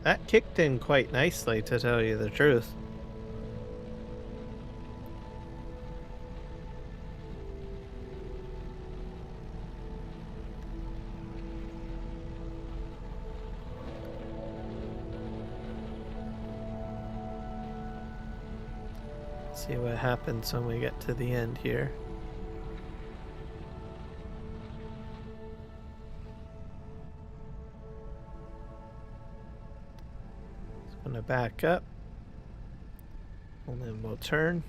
Speaker 1: That kicked in quite nicely, to tell you the truth. See what happens when we get to the end here. Just gonna back up, and then we'll turn.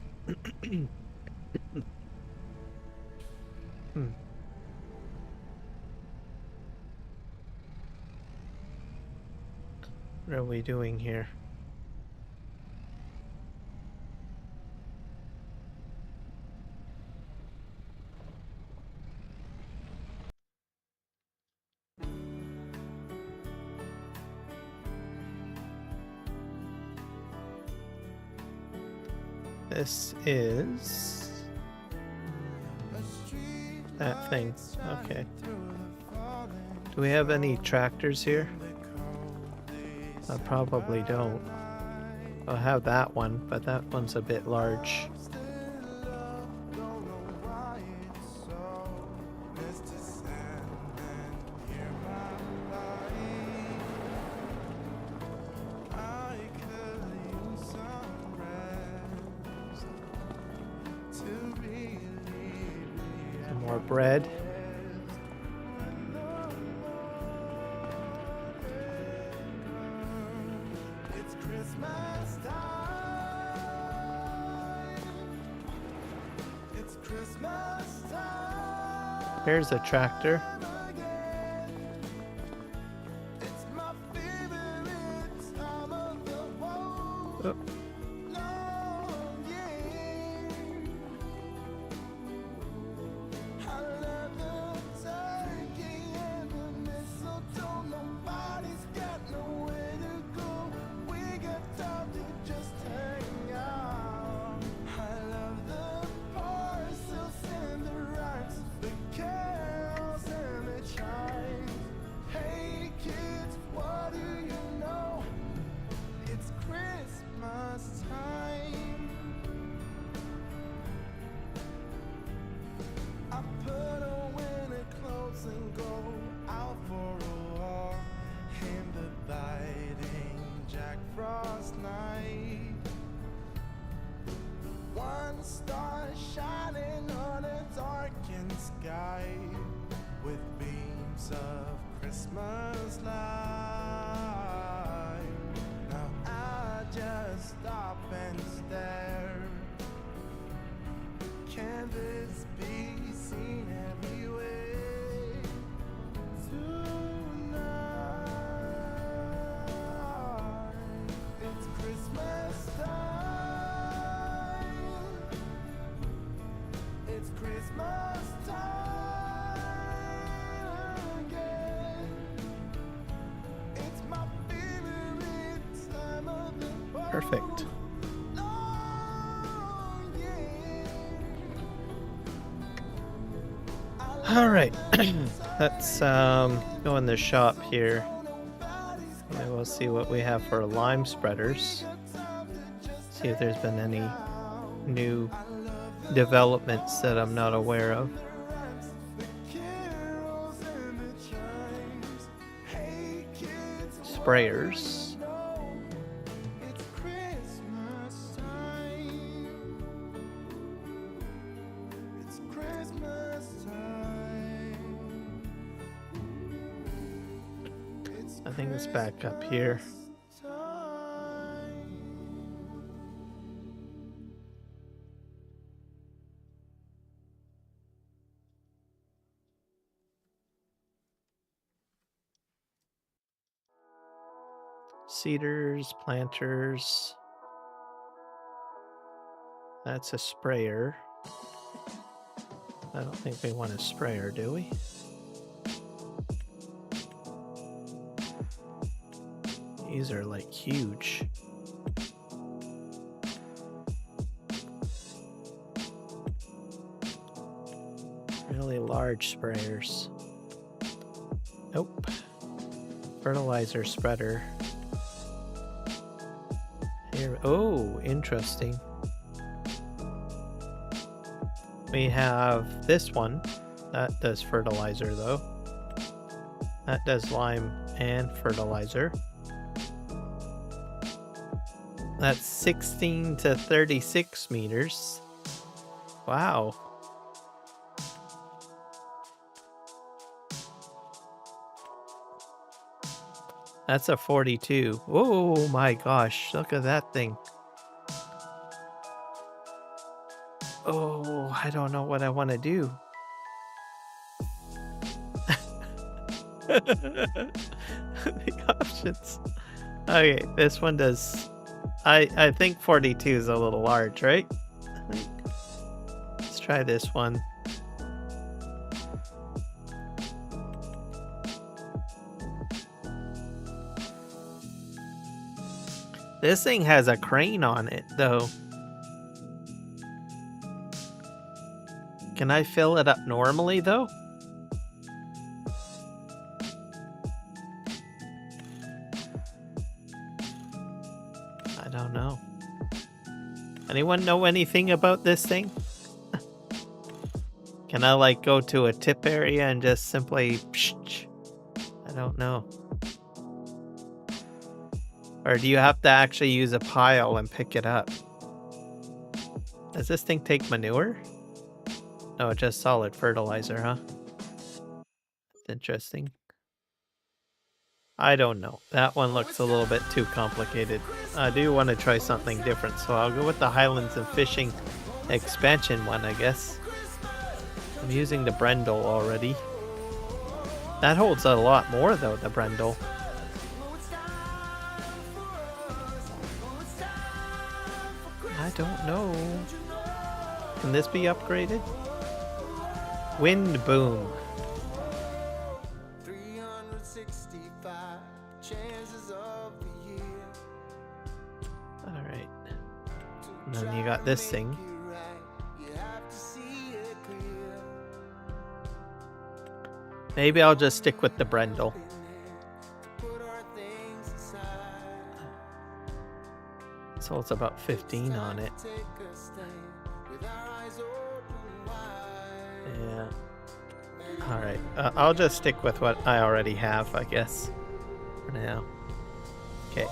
Speaker 1: What are we doing here? This is that thing. Okay. Do we have any tractors here? I probably don't. I'll have that one, but that one's a bit large. More bread. Here's a tractor. Oh. Perfect. All right, let's go in the shop here. And we'll see what we have for lime spreaders. See if there's been any new developments that I'm not aware of. Sprayers. I think it's back up here. Seeders, planters. That's a sprayer. I don't think we want a sprayer, do we? These are like huge. Really large sprayers. Nope. Fertilizer spreader. Here, oh, interesting. We have this one. That does fertilizer though. That does lime and fertilizer. That's 16 to 36 meters. Wow. That's a 42. Oh my gosh, look at that thing. Oh, I don't know what I want to do. The options. Okay, this one does... I think 42 is a little large, right? Let's try this one. This thing has a crane on it, though. Can I fill it up normally, though? I don't know. Anyone know anything about this thing? Can I, like, go to a tip area and just simply... Psh, I don't know. Or do you have to actually use a pile and pick it up? Does this thing take manure? No, just solid fertilizer, huh? That's interesting. I don't know. That one looks a little bit too complicated. I do want to try something different, so I'll go with the Highlands and Fishing expansion one, I guess. I'm using the Brendel already. That holds a lot more, though, the Brendel. I don't know. Can this be upgraded? Wind Boom. Alright. And then you got this thing. Maybe I'll just stick with the Brendel. So it's about 15 on it. Yeah. Alright. I'll just stick with what I already have, I guess. For now. Okay.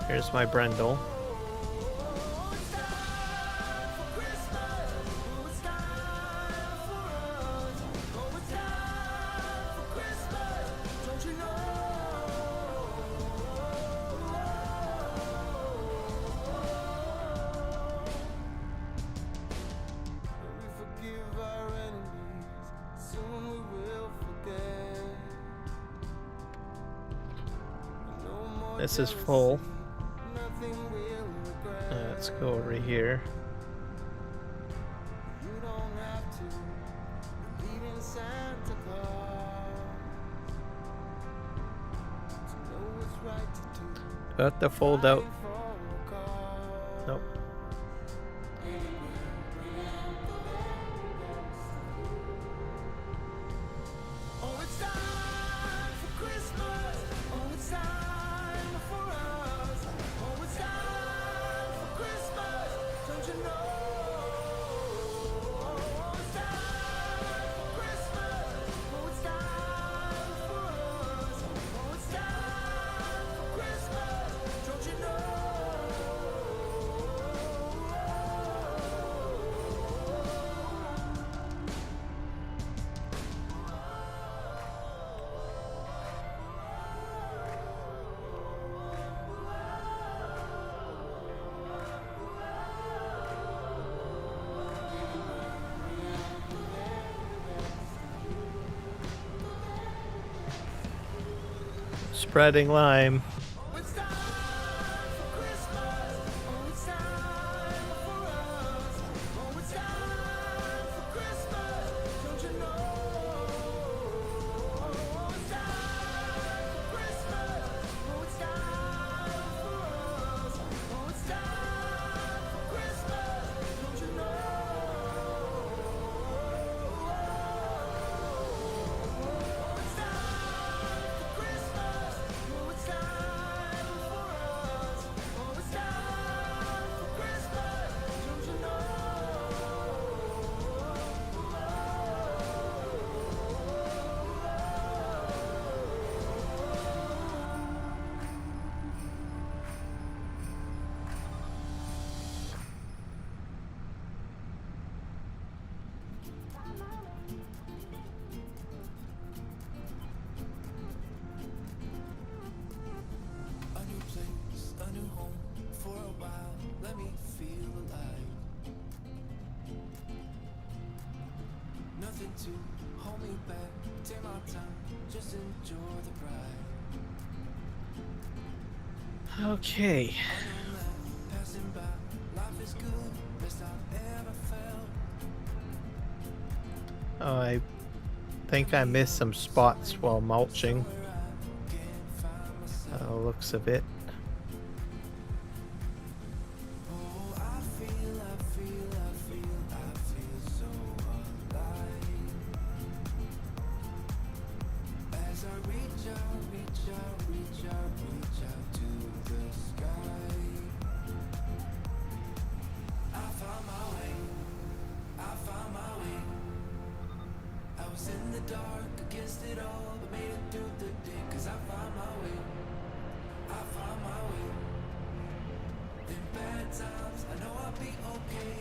Speaker 1: Here's my Brendel. This is full. Let's go over here. Do I have to fold out? Nope. Spreading lime.
Speaker 2: To hold me back, take my time, just enjoy the ride.
Speaker 1: Okay.
Speaker 2: Passing by, life is good, best I've ever felt.
Speaker 1: Oh, I think I missed some spots while mulching. Looks of it.
Speaker 2: In the dark against it all, but made it through the day, 'cause I found my way. I found my way. In bad times, I know I'll be okay.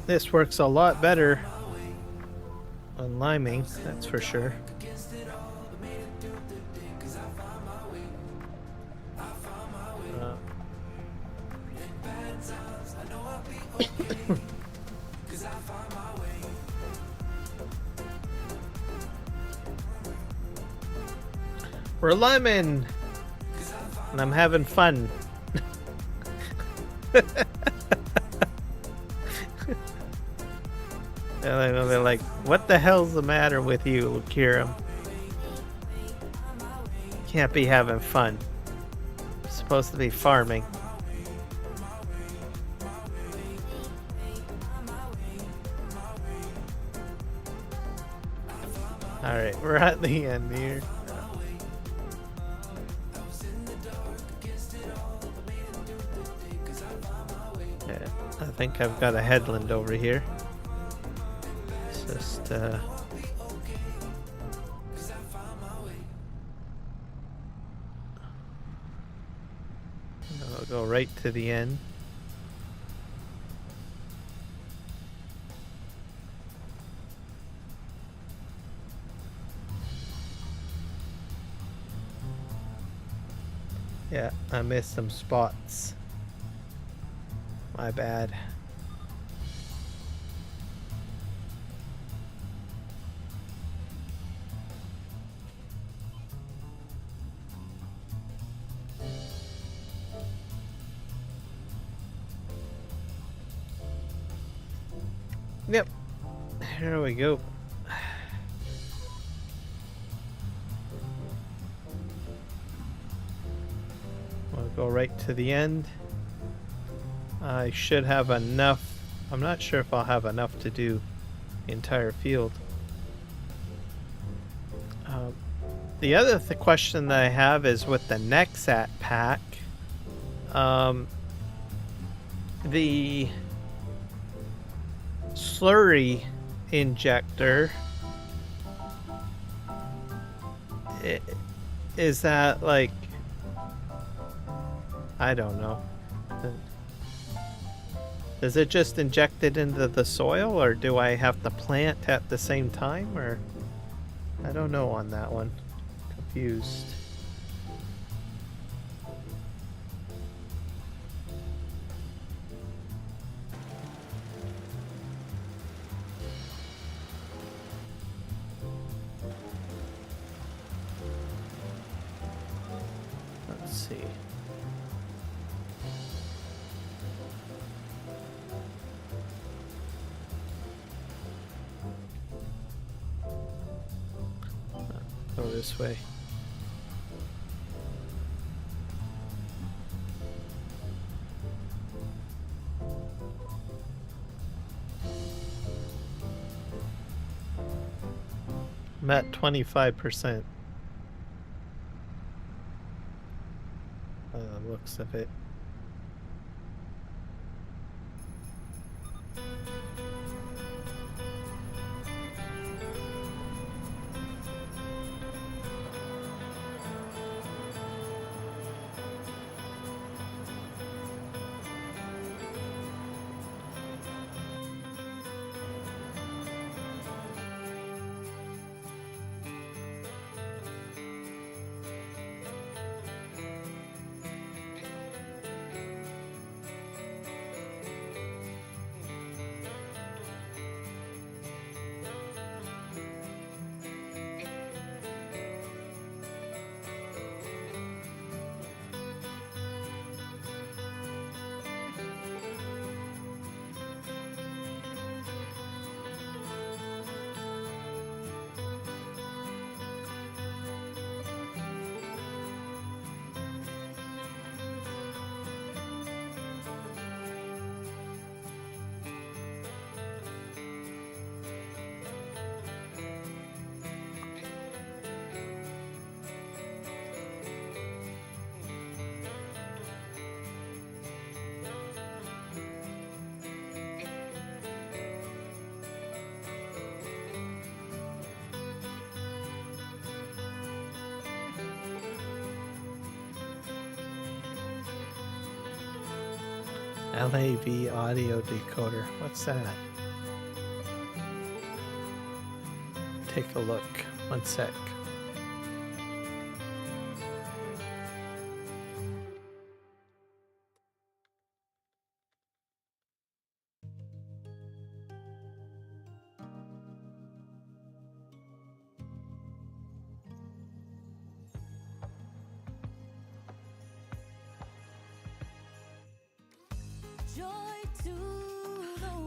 Speaker 1: This works a lot better on liming, that's for sure. We're liming, and I'm having fun. They're like, what the hell's the matter with you, Kira? Can't be having fun. You're supposed to be farming. Alright, we're at the end here. Yeah, I think I've got a headland over here. Just I'll go right to the end. Yeah, I missed some spots. My bad. Yep, here we go. We'll go right to the end. I should have enough. I'm not sure if I'll have enough to do the entire field. The other question that I have is with the Nexat pack. The slurry injector, is that like, I don't know, does it just inject it into the soil, or do I have to plant at the same time, or I don't know on that one. Confused. Let's see. Go this way. I'm at 25%. Looks of it. LAV audio decoder. What's that? Take a look. One sec.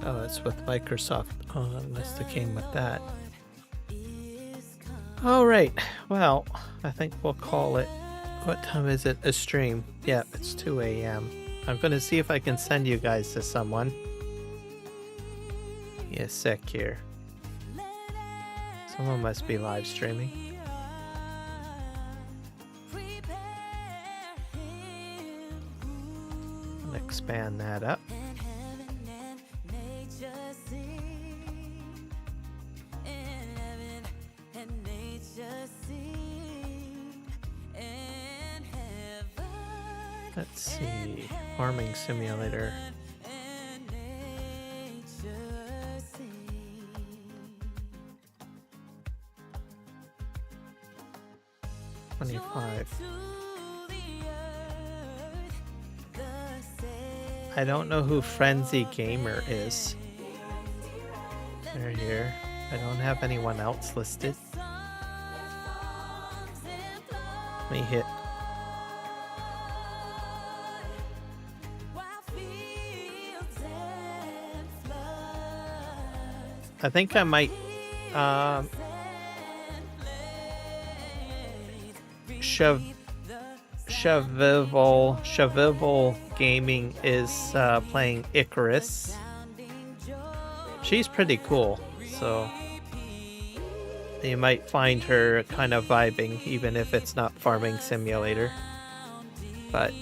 Speaker 1: Oh, it's with Microsoft. Oh, that must have came with that. All right. Well, I think we'll call it. What time is it? A stream. Yeah, it's 2 a.m. I'm going to see if I can send you guys to someone. Yeah, a sec here. Someone must be live streaming. I'll expand that up. Let's see, farming simulator. $25. I don't know who Frenzy Gamer is. They're here. I don't have anyone else listed. Let me hit. I think I might Shavival Gaming is playing Icarus. She's pretty cool, so you might find her kind of vibing, even if it's not Farming Simulator. But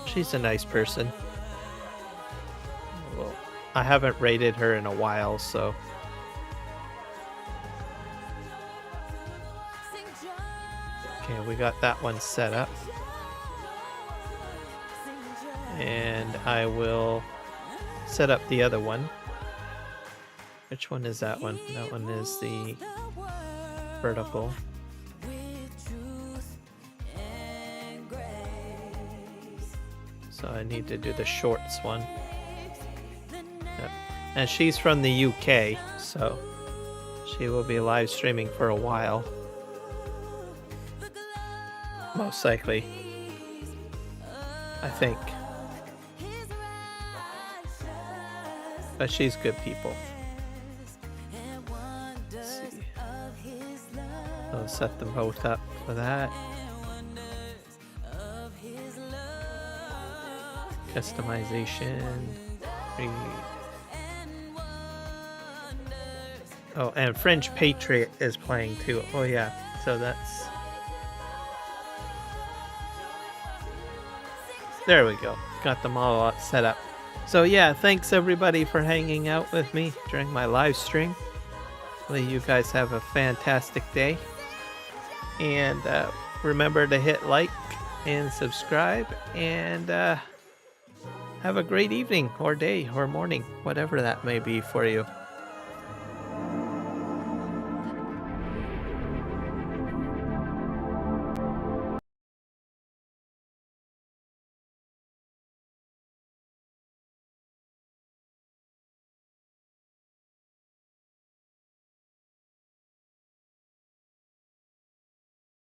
Speaker 1: she's a nice person. Well, I haven't rated her in a while, so. Okay, we got that one set up. And I will set up the other one. Which one is that one? That one is the vertical. So I need to do the shorts one. Yep. And she's from the UK, so she will be live streaming for a while. Most likely. I think. But she's good people. Let's see. I'll set them both up for that. Customization. Oh, and French Patriot is playing too. Oh yeah, so that's... There we go. Got them all set up. So yeah, thanks everybody for hanging out with me during my live stream. Hopefully you guys have a fantastic day. And remember to hit like and subscribe. And have a great evening or day or morning, whatever that may be for you.